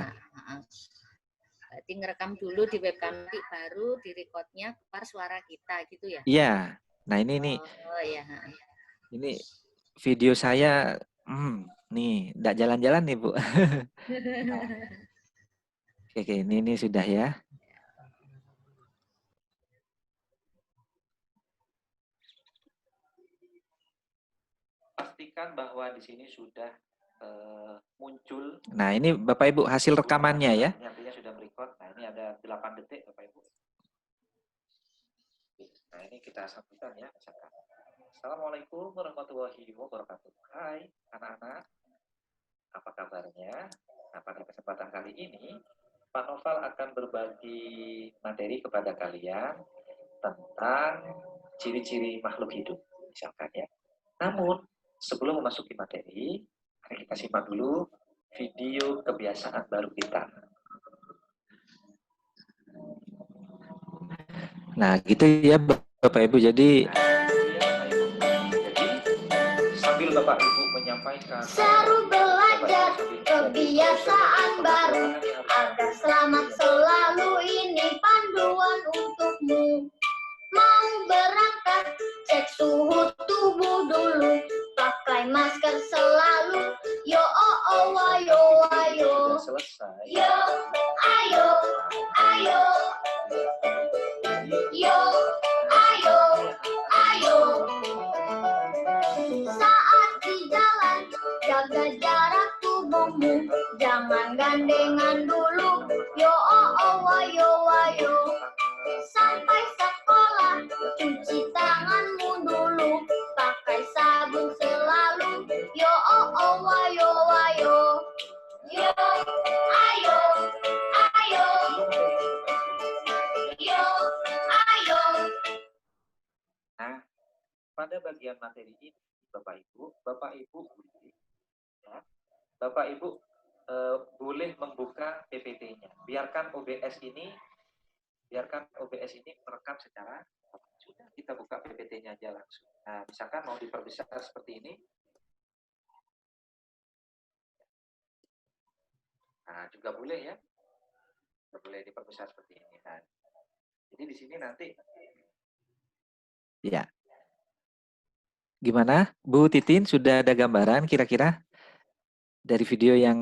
E: Berarti ngerekam dulu di web kamera, baru di recordnya keluar suara kita gitu ya?
B: Iya. Nah, ini nih.
E: Oh iya.
B: Ini video saya nih, enggak jalan-jalan nih, Bu. Oke, ini sudah ya. Pastikan bahwa di sini sudah muncul. Nah, ini Bapak Ibu hasil rekamannya ya. Ini artinya sudah merekod. Nah, ini ada 8 detik Bapak Ibu. Nah, ini kita sambungkan ya, misalkan. Assalamualaikum warahmatullahi wabarakatuh. Hai anak-anak, apa kabarnya? Nah, pada kesempatan kali ini, Pak Noval akan berbagi materi kepada kalian tentang ciri-ciri makhluk hidup, misalkan ya. Namun, sebelum memasuki materi, mari kita simak dulu video kebiasaan baru kita. Nah, gitu ya Bapak Ibu. Jadi sambil Bapak Ibu menyampaikan
F: seru belajar kebiasaan baru agar selamat selalu, ini panduan untukmu. Mau berangkat cek suhu tubuh dulu, pakai masker selalu, yo oh oh ayo ayo, yo ayo ayo, yo ayo ayo. Saat di jalan jaga jarak tubuhmu, jangan gandengan dulu, yo oh oh ayo ayo. Sampai sekolah cuci tanganmu dulu, pakai sabun selalu, yo oh oh ayo ayo, yo ayo ayo, yo ayo.
B: Nah, pada bagian materi ini Bapak Ibu boleh ya, Bapak Ibu boleh membuka PPT-nya. Biarkan OBS ini merekam secara sudah, kita buka PPT-nya aja langsung. Nah, misalkan mau diperbesar seperti ini. Nah, juga boleh ya. Boleh diperbesar seperti ini. Nah, jadi di sini nanti ya. Gimana? Bu Titin, sudah ada gambaran kira-kira dari video yang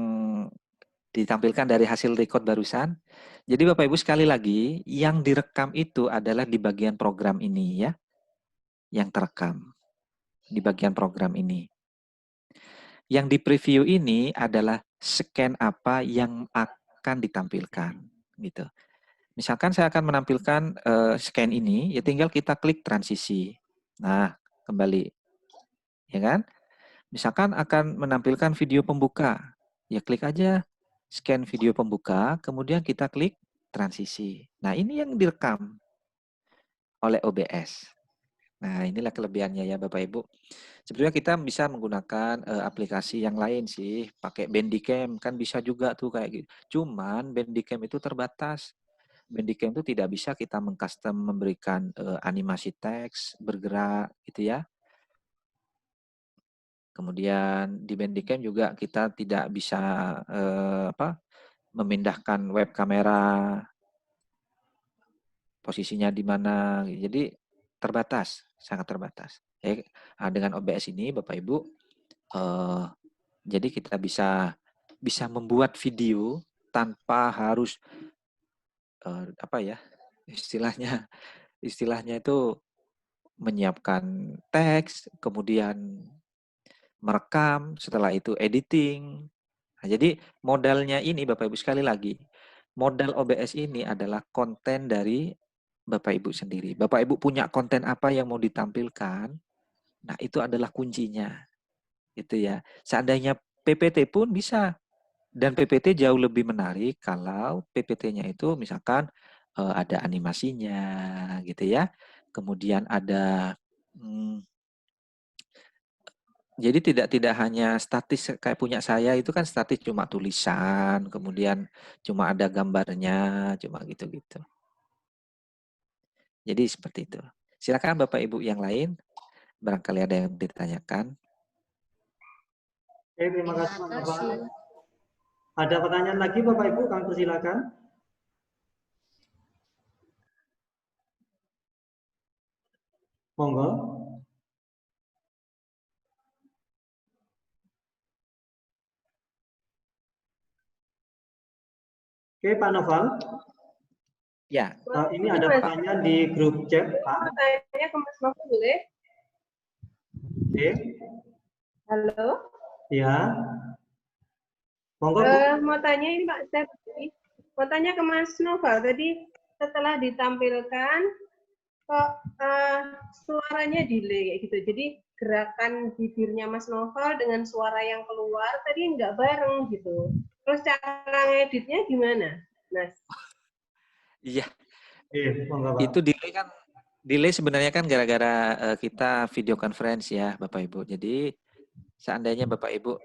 B: ditampilkan dari hasil record barusan? Jadi Bapak Ibu sekali lagi, yang direkam itu adalah di bagian program ini ya. yang terekam di bagian program ini. Yang di preview ini adalah scan apa yang akan ditampilkan, gitu. Misalkan saya akan menampilkan scan ini, ya tinggal kita klik transisi. Nah, kembali, ya kan? Misalkan akan menampilkan video pembuka, ya klik aja scan video pembuka, kemudian kita klik transisi. Nah, ini yang direkam oleh OBS. Nah, inilah kelebihannya ya Bapak Ibu. Sebenarnya kita bisa menggunakan aplikasi yang lain sih, pakai Bandicam kan bisa juga tuh kayak gitu. Cuman Bandicam itu terbatas. Bandicam itu tidak bisa kita mengcustom memberikan animasi teks bergerak gitu ya. Kemudian di Bandicam juga kita tidak bisa memindahkan web kamera posisinya di mana. Jadi terbatas, sangat terbatas. Dengan OBS ini Bapak Ibu, jadi kita bisa membuat video tanpa harus istilahnya itu menyiapkan teks, kemudian merekam, setelah itu editing. Nah, jadi modalnya ini Bapak Ibu sekali lagi, modal OBS ini adalah konten dari Bapak Ibu sendiri. Bapak Ibu punya konten apa yang mau ditampilkan, nah itu adalah kuncinya. Gitu ya. Seandainya PPT pun bisa. Dan PPT jauh lebih menarik kalau PPT-nya itu misalkan ada animasinya gitu ya. Kemudian ada jadi tidak hanya statis kayak punya saya itu kan statis cuma tulisan, kemudian cuma ada gambarnya, cuma gitu-gitu. Jadi seperti itu. Silakan Bapak Ibu yang lain, barangkali ada yang ditanyakan.
C: Oke, terima kasih Pak Noval. Ada pertanyaan lagi Bapak Ibu, kami persilakan. Monggo. Oke, Pak Noval.
B: Ya.
C: Ini ada pertanyaan di grup chat, Pak.
G: Tanya ke Mas Novel boleh?
C: Oke.
G: Halo.
C: Ya. Monggo.
G: Mau tanya ini Pak, saya mau tanya ke Mas Novel. Tadi setelah ditampilkan kok suaranya delay kayak gitu. Jadi gerakan bibirnya Mas Novel dengan suara yang keluar tadi nggak bareng gitu. Terus cara ngeditnya gimana, Mas?
B: Iya.
C: Monggo, Pak.
B: Itu delay sebenarnya kan gara-gara kita video conference ya Bapak Ibu. Jadi seandainya Bapak Ibu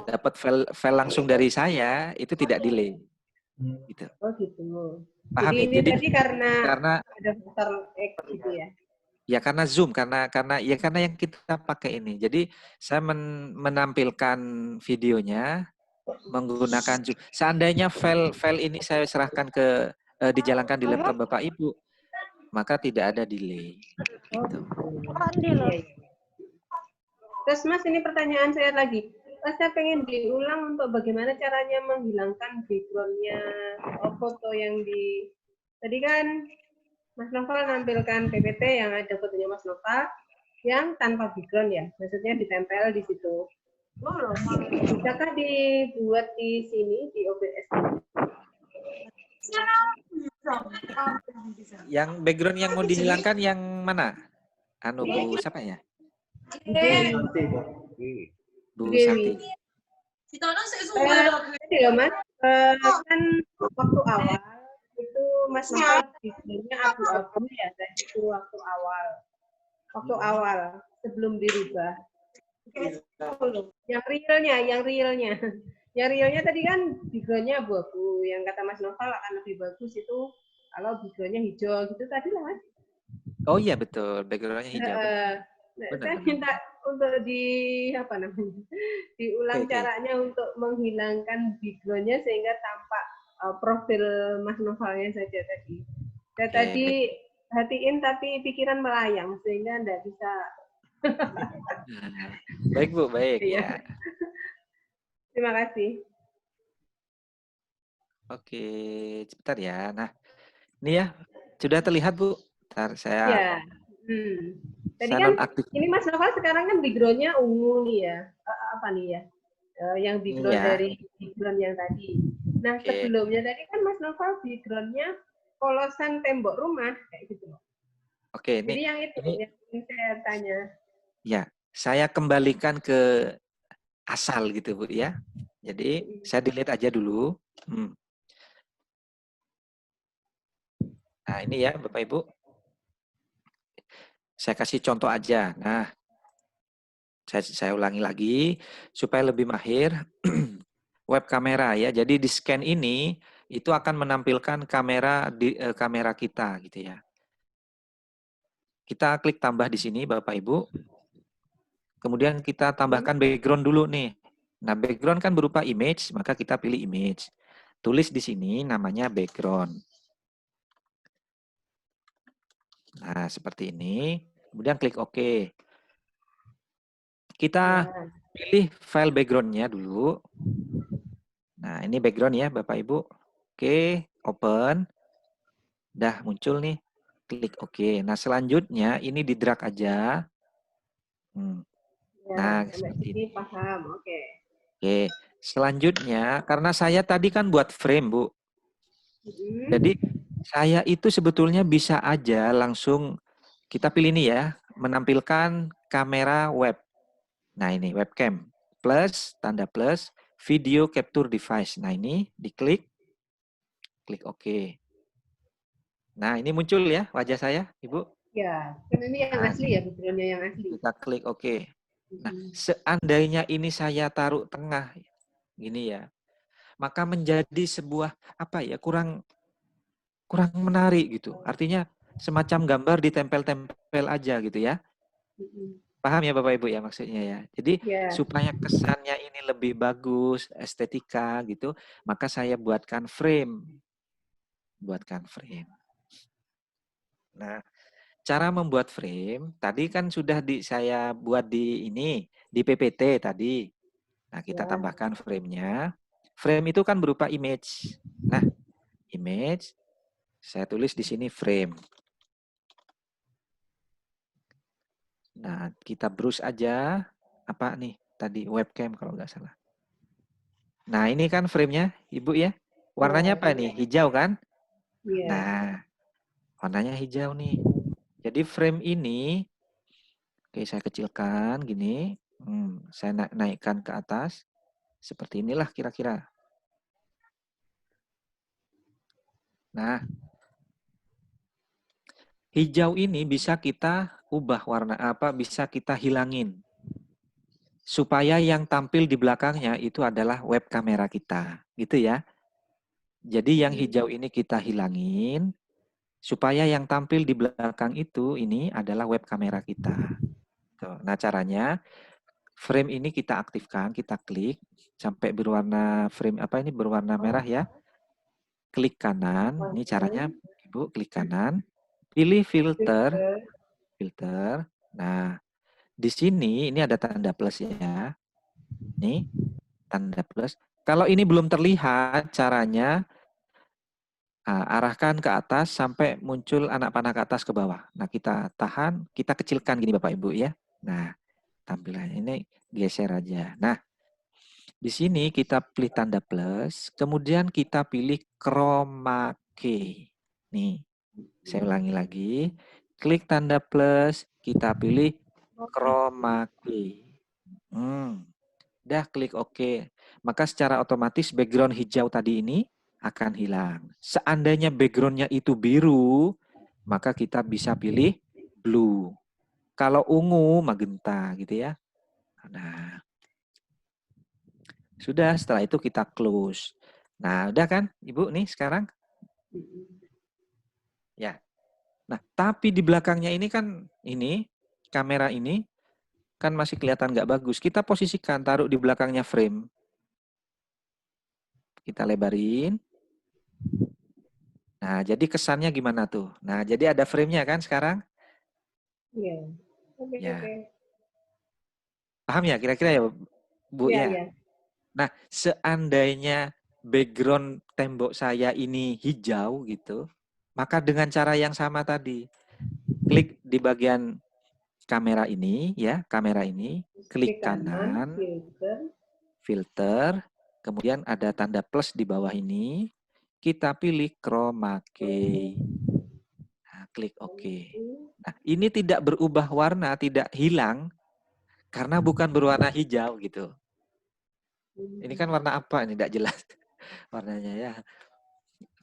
B: dapat file langsung dari saya, itu tidak delay. Gitu.
G: Oh gitu.
B: Paham
G: jadi
B: ya?
G: ini
B: Jadi
G: tadi karena ada filter gitu ya.
B: Ya karena Zoom, karena yang kita pakai ini. Jadi saya menampilkan videonya menggunakan Zoom. Seandainya file ini saya serahkan ke dijalankan di laptop Bapak Ibu, maka tidak ada delay. Gitu.
G: Terus Mas, ini pertanyaan saya lagi. Mas, saya pengen diulang untuk bagaimana caranya menghilangkan background-nya foto yang di... Tadi kan Mas Novel nampilkan PPT yang ada fotonya Mas Novel yang tanpa background ya, maksudnya ditempel di situ. Bisakah dibuat di sini di OBS?
B: Yang background yang mau dihilangkan yang mana? Bu siapa ya? Bu Santi.
G: Jadi loh Mas, kan waktu awal itu Mas Novel background-nya abu-abu ya, itu waktu awal sebelum dirubah. Yang realnya tadi kan background-nya abu-abu, yang kata Mas Novel akan lebih bagus itu kalau background-nya hijau gitu tadi lah Mas.
B: Oh iya betul, background-nya hijau.
G: Saya minta untuk diulang caranya untuk menghilangkan background-nya sehingga tampak profil Mas Novelnya saja tadi. Saya tadi hatiin tapi pikiran melayang sehingga enggak bisa.
B: Baik Bu, baik ya.
G: Terima kasih.
B: Oke, sebentar ya. Nah, ini ya sudah terlihat Bu. Ntar saya.
G: Ya. Tadi
B: Saya
G: kan
B: nonaktif.
G: ini Mas Novel sekarang kan background-nya ungu nih ya. Apa nih ya? Yang background
B: Iya.
G: dari background yang tadi. Nah,
B: Oke.
G: sebelumnya tadi kan Mas Novel background-nya polosan tembok rumah kayak gitu.
B: Oke,
G: Jadi yang itu
B: ini
G: yang ingin saya tanya.
B: ya, saya kembalikan ke asal gitu Bu ya. Jadi saya delete aja dulu. Nah ini ya Bapak Ibu. Saya kasih contoh aja. Nah, saya ulangi lagi supaya lebih mahir. Web kamera ya. Jadi di scan ini itu akan menampilkan kamera di kamera kita gitu ya. Kita klik tambah di sini Bapak Ibu. Kemudian kita tambahkan background dulu nih. Nah, background kan berupa image, maka kita pilih image. Tulis di sini namanya background. Nah, seperti ini. Kemudian klik OK. Kita pilih file background-nya dulu. Nah, ini background ya Bapak Ibu. Oke, open. Dah muncul nih. Klik OK. Nah, selanjutnya ini di drag aja. Nah, seperti ini.
G: Paham, oke.
B: Oke, selanjutnya karena saya tadi kan buat frame, Bu. Jadi saya itu sebetulnya bisa aja langsung kita pilih ini ya, menampilkan kamera web. Nah, ini webcam plus tanda plus video capture device. Nah, ini diklik. Klik OK. Nah, ini muncul ya wajah saya, Ibu.
G: Ya, kan ini yang asli ya, background-nya yang asli.
B: Kita klik OK. Nah, seandainya ini saya taruh tengah gini ya, maka menjadi sebuah apa ya, kurang menarik gitu. Artinya semacam gambar ditempel-tempel aja gitu ya. Paham ya Bapak Ibu ya maksudnya ya. Jadi supaya kesannya ini lebih bagus, estetika gitu, maka saya buatkan frame. Nah, cara membuat frame tadi kan sudah saya buat di ini, di PPT tadi. Nah, kita tambahkan frame-nya. Frame itu kan berupa image. Nah, image saya tulis di sini frame. Nah, kita browse aja. Apa nih? Tadi webcam kalau nggak salah. Nah, ini kan frame-nya, Ibu ya. Warnanya apa nih? Hijau kan? Nah, warnanya hijau nih. Jadi frame ini, oke saya kecilkan gini. Saya naikkan ke atas. Seperti inilah kira-kira. Nah, hijau ini bisa kita ubah warna apa, bisa kita hilangin. Supaya yang tampil di belakangnya itu adalah web kamera kita, gitu ya. Jadi yang hijau ini kita hilangin, supaya yang tampil di belakang itu ini adalah web kamera kita. Nah caranya, frame ini kita aktifkan, kita klik, sampai berwarna frame apa ini berwarna merah ya. Klik kanan, ini caranya Ibu, klik kanan, pilih filter. Nah, di sini ini ada tanda plus ya. Nih, tanda plus. Kalau ini belum terlihat caranya, arahkan ke atas sampai muncul anak panah ke atas ke bawah. Nah, kita tahan, kita kecilkan gini Bapak Ibu ya. Nah, tampilannya ini geser aja. Nah, di sini kita pilih tanda plus, kemudian kita pilih chroma key. Nih, saya ulangi lagi. Klik tanda plus, kita pilih chroma key. Dah klik OK. Maka secara otomatis background hijau tadi ini akan hilang. Seandainya backgroundnya itu biru, maka kita bisa pilih blue. Kalau ungu, magenta gitu ya. Nah, sudah setelah itu kita close. Nah, udah kan Ibu nih sekarang? Ya. Nah, tapi di belakangnya ini kan ini, kamera ini kan masih kelihatan nggak bagus. Kita posisikan, taruh di belakangnya frame. Kita lebarin. Nah, jadi kesannya gimana tuh? Nah, jadi ada frame-nya kan sekarang?
G: Iya. Oke.
B: Paham ya kira-kira ya, Bu ya?
G: Iya.
B: Nah, seandainya background tembok saya ini hijau gitu, maka dengan cara yang sama tadi, klik di bagian kamera ini ya, kamera ini, klik kanan, filter, kemudian ada tanda plus di bawah ini, kita pilih chroma key. Nah, klik OK. Nah, ini tidak berubah warna, tidak hilang, karena bukan berwarna hijau gitu. Ini kan warna apa? Ini tidak jelas warnanya ya.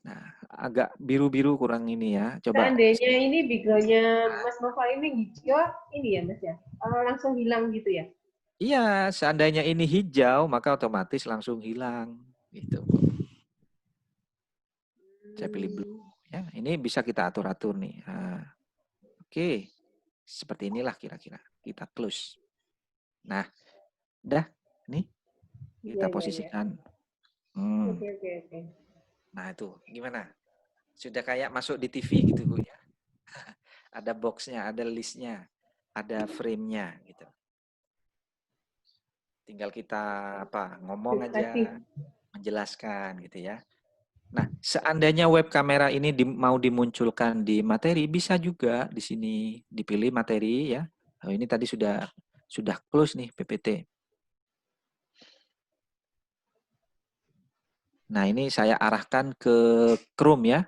B: Nah, agak biru-biru kurang ini ya. Coba.
G: Seandainya ini backgroundnya Mas Noval ini hijau, ini ya Mas ya, langsung hilang gitu ya?
B: Iya, seandainya ini hijau, maka otomatis langsung hilang. Gitu. Saya pilih blue. Ya, ini bisa kita atur-atur nih. Nah, oke, seperti inilah kira-kira. Kita close. Nah, udah, nih kita posisikan.
G: Oke.
B: Nah itu gimana? Sudah kayak masuk di TV gitu Bu ya. Ada boxnya, ada listnya, ada frame-nya gitu. Tinggal kita ngomong aja, menjelaskan gitu ya. Nah, seandainya web kamera ini mau dimunculkan di materi, bisa juga di sini dipilih materi ya. Oh, ini tadi sudah close nih PPT. Nah, ini saya arahkan ke Chrome ya.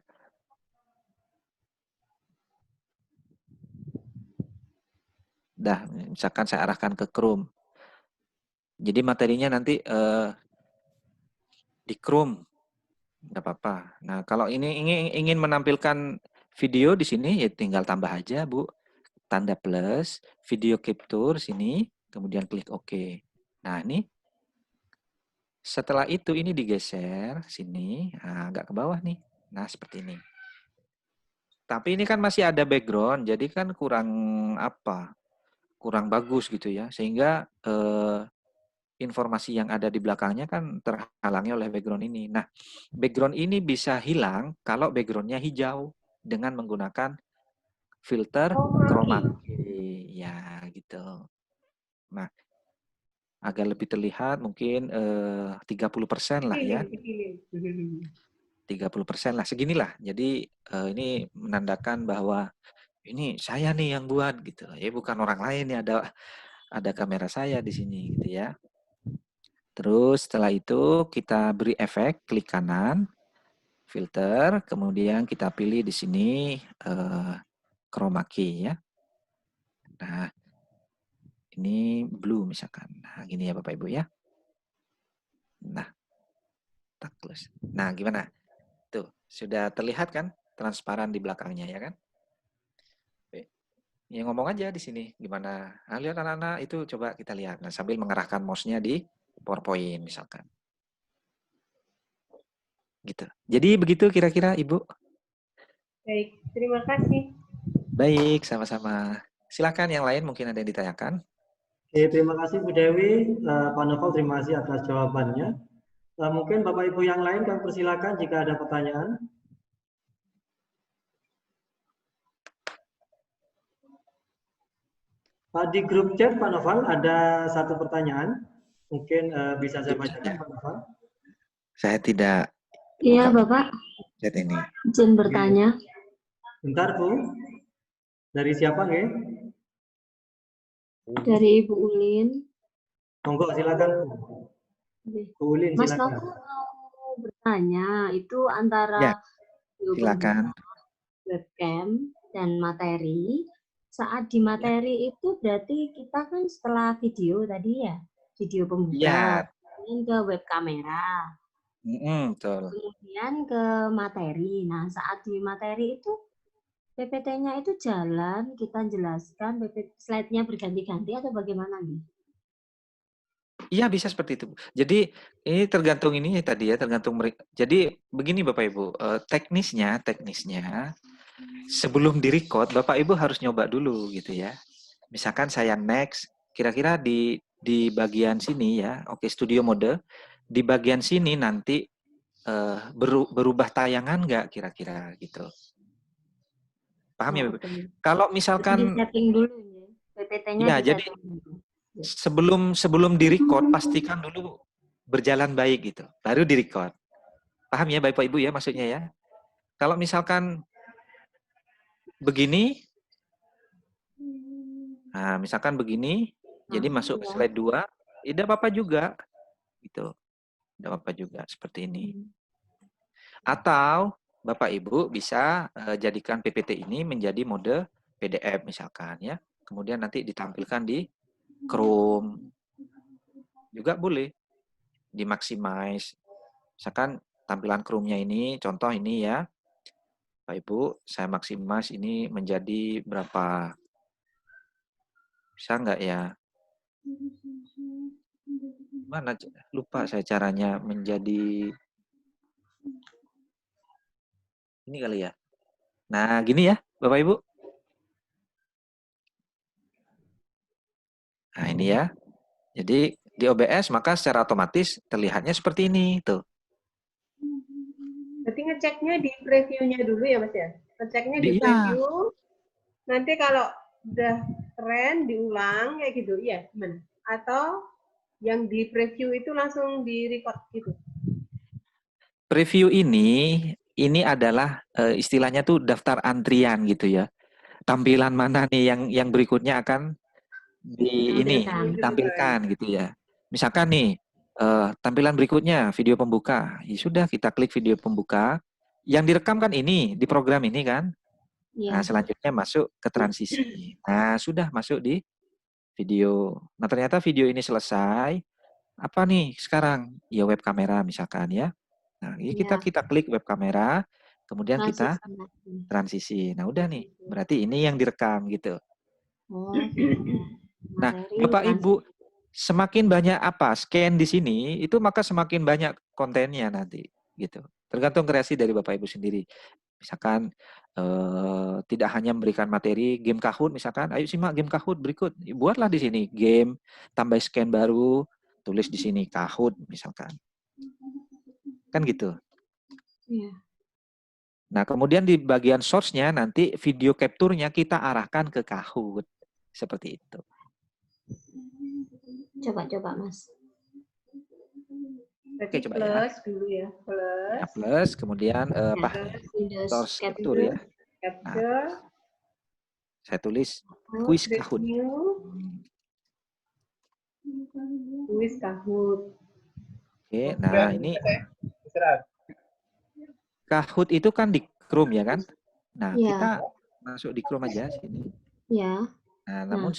B: Dah, misalkan saya arahkan ke Chrome. Jadi materinya nanti di Chrome. Nggak apa-apa. Nah, kalau ini ingin menampilkan video di sini, ya tinggal tambah aja, Bu. Tanda plus, video capture sini, kemudian klik OK. Nah, ini setelah itu ini digeser sini, agak ke bawah nih. Nah, seperti ini. Tapi ini kan masih ada background, jadi kan kurang bagus gitu ya. Sehingga informasi yang ada di belakangnya kan terhalangi oleh background ini. Nah, background ini bisa hilang kalau backgroundnya hijau dengan menggunakan filter chroma key. Ya, gitu. Nah, agar lebih terlihat mungkin 30% lah ya. 30% lah, seginilah. Jadi ini menandakan bahwa ini saya nih yang buat gitu. Ya bukan orang lain nih, ada kamera saya di sini gitu ya. Terus setelah itu kita beri efek, klik kanan, filter, kemudian kita pilih di sini chroma key ya. Nah, ini blue misalkan. Nah, gini ya Bapak Ibu ya. Nah, tak close. Nah, gimana? Tuh, sudah terlihat kan transparan di belakangnya ya kan? Ya ngomong aja di sini gimana. Nah, lihat anak-anak itu coba kita lihat. Nah, sambil mengarahkan mouse-nya di PowerPoint misalkan. Gitu. Jadi begitu kira-kira Ibu.
G: Baik, terima kasih.
B: Baik, sama-sama. Silakan yang lain mungkin ada yang ditanyakan.
C: Oke, terima kasih Bu Dewi, Pak Novel, terima kasih atas jawabannya. Mungkin Bapak Ibu yang lain kami persilakan jika ada pertanyaan. Di grup chat Pak Novel ada satu pertanyaan, mungkin bisa saya bacakan Pak Novel.
B: Saya tidak.
F: Iya Bapak.
B: Chat ini.
F: Izin bertanya.
C: Bentar Bu. Dari siapa nggih?
F: Dari Ibu Ulin.
C: Monggo silakan. Bu Ulin
F: Mas
C: silakan.
F: Novel mau bertanya, itu antara
B: Ya, silakan.
F: webcam dan materi. Saat di materi itu berarti kita kan setelah video tadi ya, video pembuka, kemudian ke web kamera,
B: betul.
F: kemudian ke materi. Nah, saat di materi itu PPT-nya itu jalan, kita jelaskan, slide-nya berganti-ganti atau bagaimana nih?
B: Iya bisa seperti itu. Jadi ini tergantung ini tadi ya, tergantung mereka. Jadi begini Bapak Ibu, teknisnya sebelum direcord Bapak Ibu harus nyoba dulu gitu ya. Misalkan saya next, kira-kira di bagian sini ya, oke studio mode, di bagian sini nanti berubah tayangan nggak kira-kira gitu. Paham ya Bapak? Kalau misalkan
F: setting dulu ya, PPT-nya
B: ya, jadi sebelum direcord pastikan dulu berjalan baik gitu, baru direcord. Paham ya Bapak Ibu ya maksudnya ya? Kalau misalkan begini, Nah, misalkan begini, jadi masuk ke slide 2, tidak apa-apa juga. Gitu. Tidak apa-apa juga seperti ini. Atau Bapak Ibu bisa jadikan PPT ini menjadi mode PDF misalkan ya. Kemudian nanti ditampilkan di Chrome. Juga boleh di-maximize. Misalkan tampilan Chrome-nya ini, contoh ini ya. Bapak Ibu, saya maximize ini menjadi berapa? Bisa nggak ya? Mana? Lupa saya caranya menjadi ini kali ya. Nah, gini ya, Bapak Ibu. Nah, ini ya. Jadi di OBS maka secara otomatis terlihatnya seperti ini tuh.
G: Berarti ngeceknya di previewnya dulu ya Mas ya? Ngeceknya di
B: Iya.
G: preview, nanti kalau udah keren diulang kayak gitu, iya gimana? Atau yang di preview itu langsung di record gitu?
B: Preview ini adalah istilahnya tuh daftar antrian gitu ya. Tampilan mana nih yang berikutnya akan ditampilkan gitu ya. Misalkan nih tampilan berikutnya video pembuka. Ya sudah kita klik video pembuka. Yang direkam kan ini di program ini kan. Nah, selanjutnya masuk ke transisi. Nah, sudah masuk di video. Nah, ternyata video ini selesai. Apa nih sekarang? Ya web kamera misalkan ya. Nah, ini kita klik web kamera, kemudian kita transisi. Nah, udah nih. Berarti ini yang direkam gitu. Nah, Bapak Ibu semakin banyak scan di sini, itu maka semakin banyak kontennya nanti gitu. Tergantung kreasi dari Bapak Ibu sendiri. Misalkan tidak hanya memberikan materi game Kahoot misalkan, ayo simak game Kahoot berikut. Buatlah di sini game, tambah scan baru, tulis di sini Kahoot misalkan. Kan gitu. Nah, kemudian di bagian source-nya nanti video capture-nya kita arahkan ke Kahoot. Seperti itu.
F: Coba Mas.
G: Berarti
B: coba
G: plus dulu ya.
B: Plus, kemudian source capture ya.
G: Capture.
B: Saya tulis kuis Kahoot.
G: Kuis Kahoot.
B: Oke, nah ini Kahoot itu kan di Chrome ya kan? Nah, kita masuk di Chrome aja sini.
F: Ya.
B: Nah, namun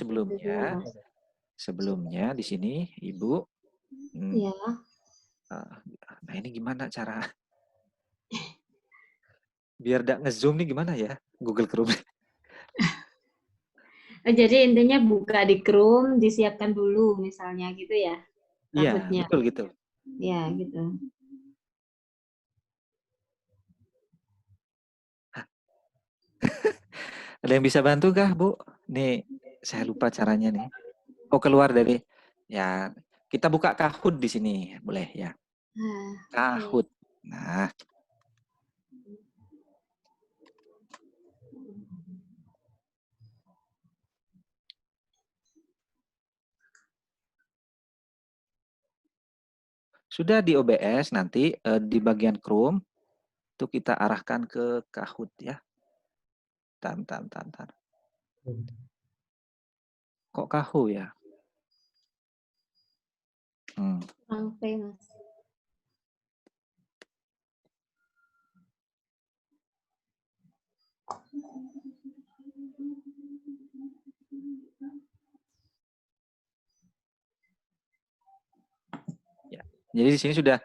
B: sebelumnya di sini Ibu.
F: Ya.
B: Nah, ini gimana cara biar tidak nge-zoom nih gimana ya? Google Chrome.
F: Jadi intinya buka di Chrome, disiapkan dulu misalnya gitu ya?
B: Iya, betul gitu.
F: Ya, gitu.
B: Ada yang bisa bantu kah, Bu? Nih, saya lupa caranya nih. Oh, keluar dari ya. Kita buka Kahoot di sini, boleh ya? Kahoot. Nah. Sudah di OBS nanti di bagian Chrome itu kita arahkan ke Kahoot ya. Tar. Kok Kahoot ya?
F: Sampai Mas.
B: Ya. Jadi di sini sudah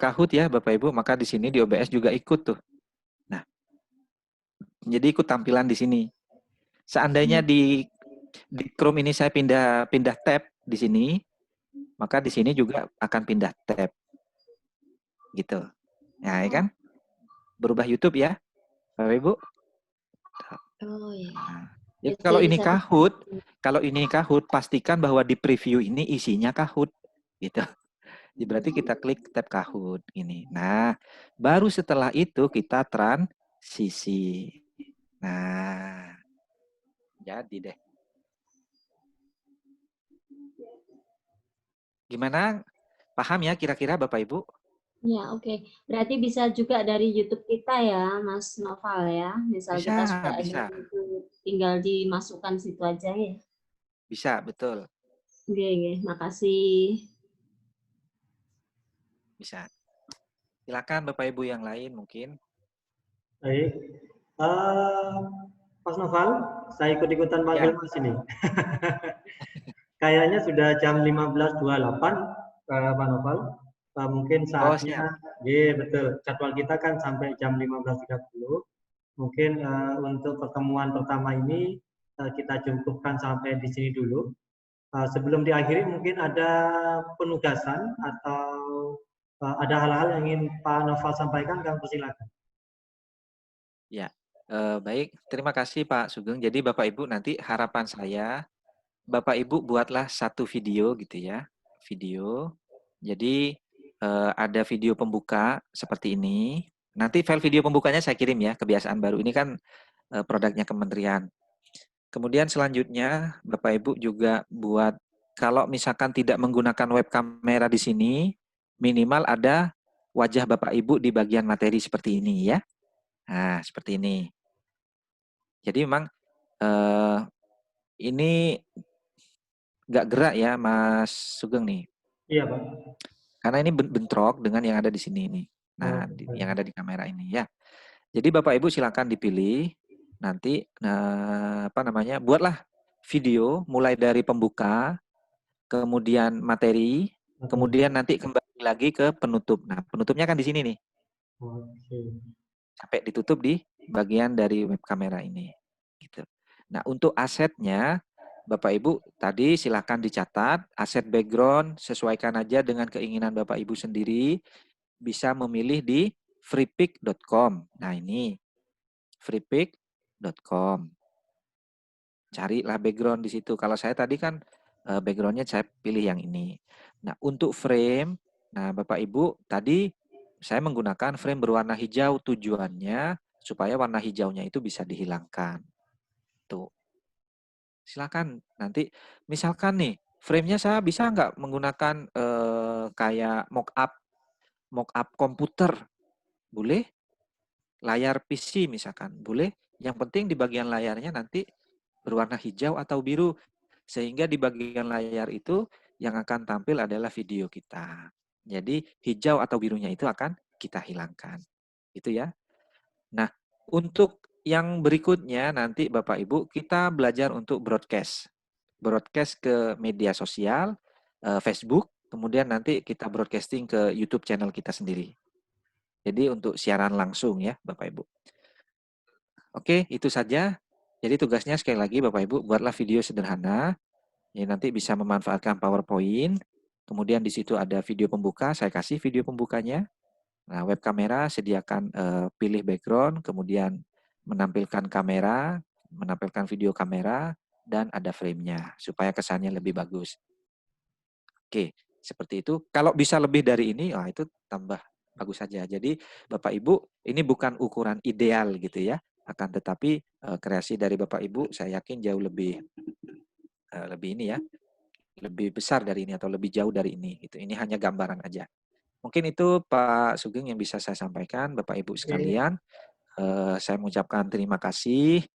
B: Kahoot ya Bapak Ibu, maka di sini di OBS juga ikut tuh. Nah. Jadi ikut tampilan di sini. Seandainya di Chrome ini saya pindah tab di sini, maka di sini juga akan pindah tab. Gitu. Nah, ya kan? Berubah YouTube ya, Bapak Ibu.
F: Oh ya.
B: Nah, ya kalau ini Kahoot, pastikan bahwa di preview ini isinya Kahoot, gitu. Jadi berarti kita klik tab Kahoot ini. Nah, baru setelah itu kita transisi. Nah, jadi deh. Gimana? Paham ya kira-kira Bapak Ibu?
F: Ya, oke. Berarti bisa juga dari YouTube kita ya, Mas Noval ya. Misal kita sudah ada YouTube, tinggal dimasukkan situ aja ya.
B: Bisa, betul.
F: Oke, makasih.
B: Bisa. Silakan Bapak Ibu yang lain mungkin.
C: Baik. Mas Noval, saya ikut-ikutan panggil Mas ini. Kayaknya sudah jam 15.28, Pak Noval. Mungkin saatnya, iya betul, jadwal kita kan sampai jam 15.30. Mungkin untuk pertemuan pertama ini kita cukupkan sampai di sini dulu. Sebelum diakhiri mungkin ada penugasan atau ada hal-hal yang ingin Pak Noval sampaikan, kami persilakan.
B: Ya, baik. Terima kasih Pak Sugeng. Jadi Bapak Ibu nanti harapan saya, Bapak Ibu buatlah satu video gitu ya, video. Jadi ada video pembuka seperti ini. Nanti file video pembukanya saya kirim ya, kebiasaan baru ini kan produknya kementerian. Kemudian selanjutnya Bapak Ibu juga buat, kalau misalkan tidak menggunakan web kamera di sini, minimal ada wajah Bapak Ibu di bagian materi seperti ini ya. Nah, seperti ini. Jadi memang ini nggak gerak ya Mas Sugeng nih.
C: Iya Pak.
B: Karena ini bentrok dengan yang ada di sini nih. Nah, yang ada di kamera ini ya. Jadi Bapak Ibu silakan dipilih nanti buatlah video mulai dari pembuka, kemudian materi, kemudian nanti kembali lagi ke penutup. Nah, penutupnya kan di sini nih. Sampai ditutup di bagian dari web kamera ini. Gitu. Nah, untuk asetnya, Bapak Ibu tadi silakan dicatat, aset background sesuaikan aja dengan keinginan Bapak Ibu sendiri, bisa memilih di freepik.com. Nah, ini freepik.com. Carilah background di situ. Kalau saya tadi kan backgroundnya saya pilih yang ini. Nah, untuk frame, nah Bapak Ibu tadi saya menggunakan frame berwarna hijau, tujuannya supaya warna hijaunya itu bisa dihilangkan. Tuh. Silakan nanti, misalkan nih, frame-nya saya bisa nggak menggunakan kayak mock-up komputer? Boleh? Layar PC misalkan, boleh? Yang penting di bagian layarnya nanti berwarna hijau atau biru. Sehingga di bagian layar itu yang akan tampil adalah video kita. Jadi hijau atau birunya itu akan kita hilangkan. Itu ya. Nah, untuk yang berikutnya nanti Bapak Ibu kita belajar untuk broadcast. Broadcast ke media sosial, Facebook, kemudian nanti kita broadcasting ke YouTube channel kita sendiri. Jadi untuk siaran langsung ya Bapak Ibu. Oke, itu saja. Jadi tugasnya sekali lagi Bapak Ibu buatlah video sederhana. Ya, nanti bisa memanfaatkan PowerPoint. Kemudian di situ ada video pembuka, saya kasih video pembukanya. Nah, web kamera sediakan pilih background, kemudian menampilkan kamera, menampilkan video kamera, dan ada frame-nya supaya kesannya lebih bagus. Oke, seperti itu. Kalau bisa lebih dari ini, itu tambah bagus saja. Jadi Bapak Ibu, ini bukan ukuran ideal gitu ya. Akan tetapi kreasi dari Bapak Ibu saya yakin jauh lebih ini ya. Lebih besar dari ini atau lebih jauh dari ini gitu. Ini hanya gambaran aja. Mungkin itu Pak Sugeng yang bisa saya sampaikan, Bapak Ibu sekalian. Saya mengucapkan terima kasih,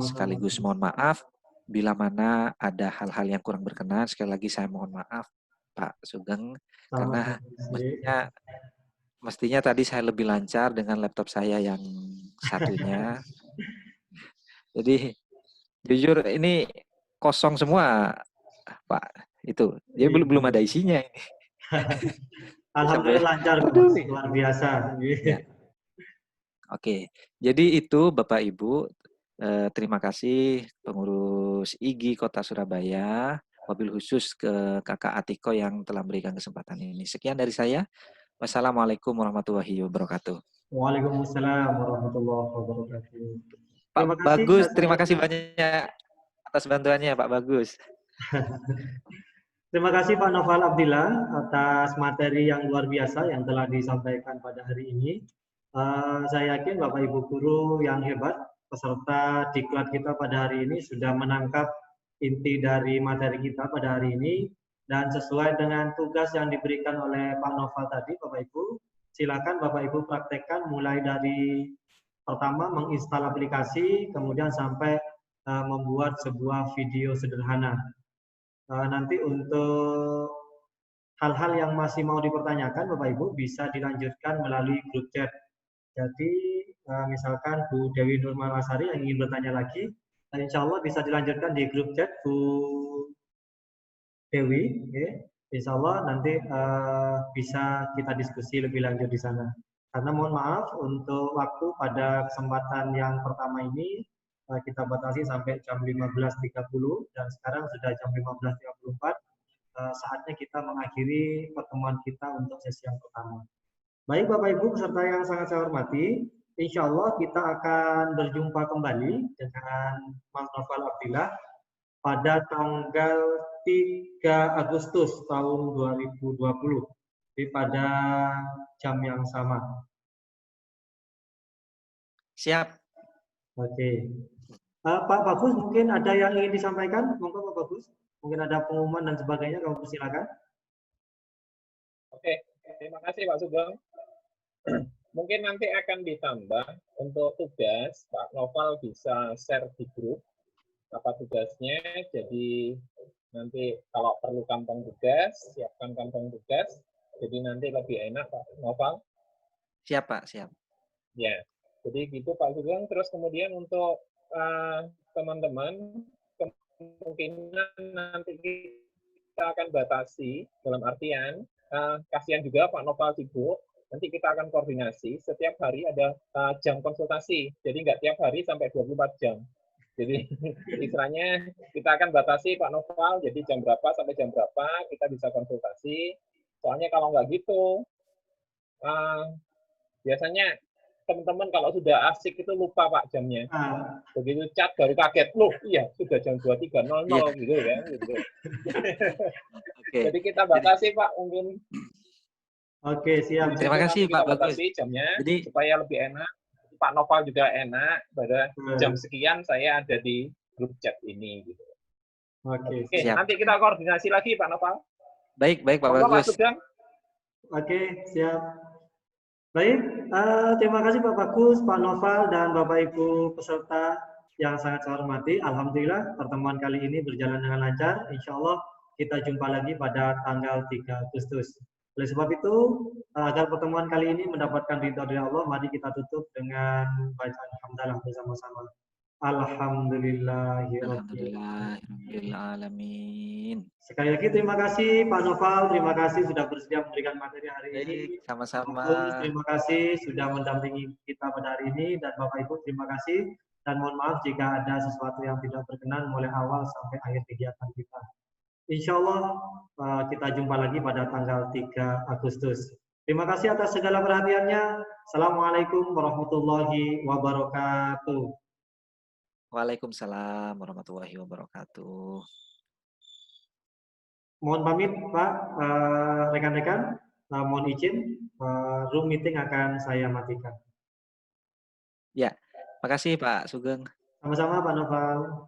B: sekaligus mohon maaf bila mana ada hal-hal yang kurang berkenan. Sekali lagi saya mohon maaf Pak Sugeng, karena mestinya tadi saya lebih lancar dengan laptop saya yang satunya. Jadi jujur ini kosong semua Pak. Itu dia belum ada isinya ini.
C: Alhamdulillah lancar, luar biasa.
B: Ya. Oke, jadi itu Bapak Ibu, terima kasih pengurus IGI Kota Surabaya, wabil khusus ke Kakak Atiko yang telah memberikan kesempatan ini. Sekian dari saya. Wassalamualaikum warahmatullahi wabarakatuh.
C: Waalaikumsalam warahmatullahi wabarakatuh.
B: Pak Bagus, terima kasih banyak atas bantuannya Pak Bagus.
C: Terima kasih Pak Noval Abdillah atas materi yang luar biasa yang telah disampaikan pada hari ini. Saya yakin Bapak Ibu guru yang hebat, peserta diklat kita pada hari ini sudah menangkap inti dari materi kita pada hari ini, dan sesuai dengan tugas yang diberikan oleh Pak Noval tadi, Bapak Ibu, silakan Bapak Ibu praktekkan mulai dari pertama menginstal aplikasi, kemudian sampai membuat sebuah video sederhana. nanti untuk hal-hal yang masih mau dipertanyakan Bapak Ibu bisa dilanjutkan melalui grup chat. Jadi misalkan Bu Dewi Nurmalasari yang ingin bertanya lagi, insya Allah bisa dilanjutkan di grup chat Bu Dewi, insya Allah nanti bisa kita diskusi lebih lanjut di sana. Karena mohon maaf untuk waktu pada kesempatan yang pertama ini kita batasi sampai jam 15.30 dan sekarang sudah jam 15.34. Saatnya kita mengakhiri pertemuan kita untuk sesi yang pertama. Baik Bapak Ibu peserta yang sangat saya hormati, insya Allah kita akan berjumpa kembali dengan Mas Noval Abdillah pada tanggal 3 Agustus tahun 2020 pada jam yang sama.
B: Siap.
C: Oke. Pak Bagus mungkin ada yang ingin disampaikan? Monggo Pak Bagus. Mungkin ada pengumuman dan sebagainya, kamu persilakan.
H: Oke, terima kasih Pak Sugeng. Mungkin nanti akan ditambah untuk tugas, Pak Noval bisa share di grup apa tugasnya, jadi nanti kalau perlu kantong tugas, siapkan kantong tugas, jadi nanti lebih enak Pak Noval.
B: Siap Pak, siap.
H: Ya, jadi gitu Pak Sugeng. Terus kemudian untuk teman-teman, kemungkinan nanti kita akan batasi, dalam artian, kasihan juga Pak Noval sibuk, nanti kita akan koordinasi, setiap hari ada jam konsultasi, jadi nggak tiap hari sampai 24 jam. Jadi istilahnya kita akan batasi Pak Noval, jadi jam berapa sampai jam berapa kita bisa konsultasi. Soalnya kalau nggak gitu, biasanya teman-teman kalau sudah asik itu lupa Pak jamnya. Begitu chat baru kaget, loh iya sudah jam 23.00 gitu ya. Gitu. Jadi kita batasi Pak mungkin.
C: Oke, siap.
B: Terima kasih Pak Bagus.
H: Jamnya, jadi supaya lebih enak. Pak Noval juga enak, pada jam sekian saya ada di grup chat ini. Gitu.
C: Oke,
H: nanti kita koordinasi lagi Pak Noval.
B: Baik Pak Bagus.
C: Oke, siap. Baik, terima kasih Pak Bagus, Pak Noval, dan Bapak Ibu peserta yang sangat saya hormati. Alhamdulillah pertemuan kali ini berjalan dengan lancar. Insya Allah kita jumpa lagi pada tanggal 3 Agustus. Oleh sebab itu, agar pertemuan kali ini mendapatkan ridho dari Allah, mari kita tutup dengan bacaan hamdalah bersama-sama.
B: Alhamdulillahirrahmanirrahim.
C: Sekali lagi terima kasih Pak Noval, terima kasih sudah bersedia memberikan materi hari ini.
B: Sama-sama.
C: Terima kasih sudah mendampingi kita pada hari ini, dan Bapak Ibu terima kasih, dan mohon maaf jika ada sesuatu yang tidak berkenan mulai awal sampai akhir kegiatan kita. Insya Allah kita jumpa lagi pada tanggal 3 Agustus. Terima kasih atas segala perhatiannya. Assalamualaikum warahmatullahi wabarakatuh.
B: Waalaikumsalam warahmatullahi wabarakatuh.
C: Mohon pamit Pak, rekan-rekan, mohon izin, room meeting akan saya matikan.
B: Ya, makasih Pak Sugeng.
C: Sama-sama Pak Noval.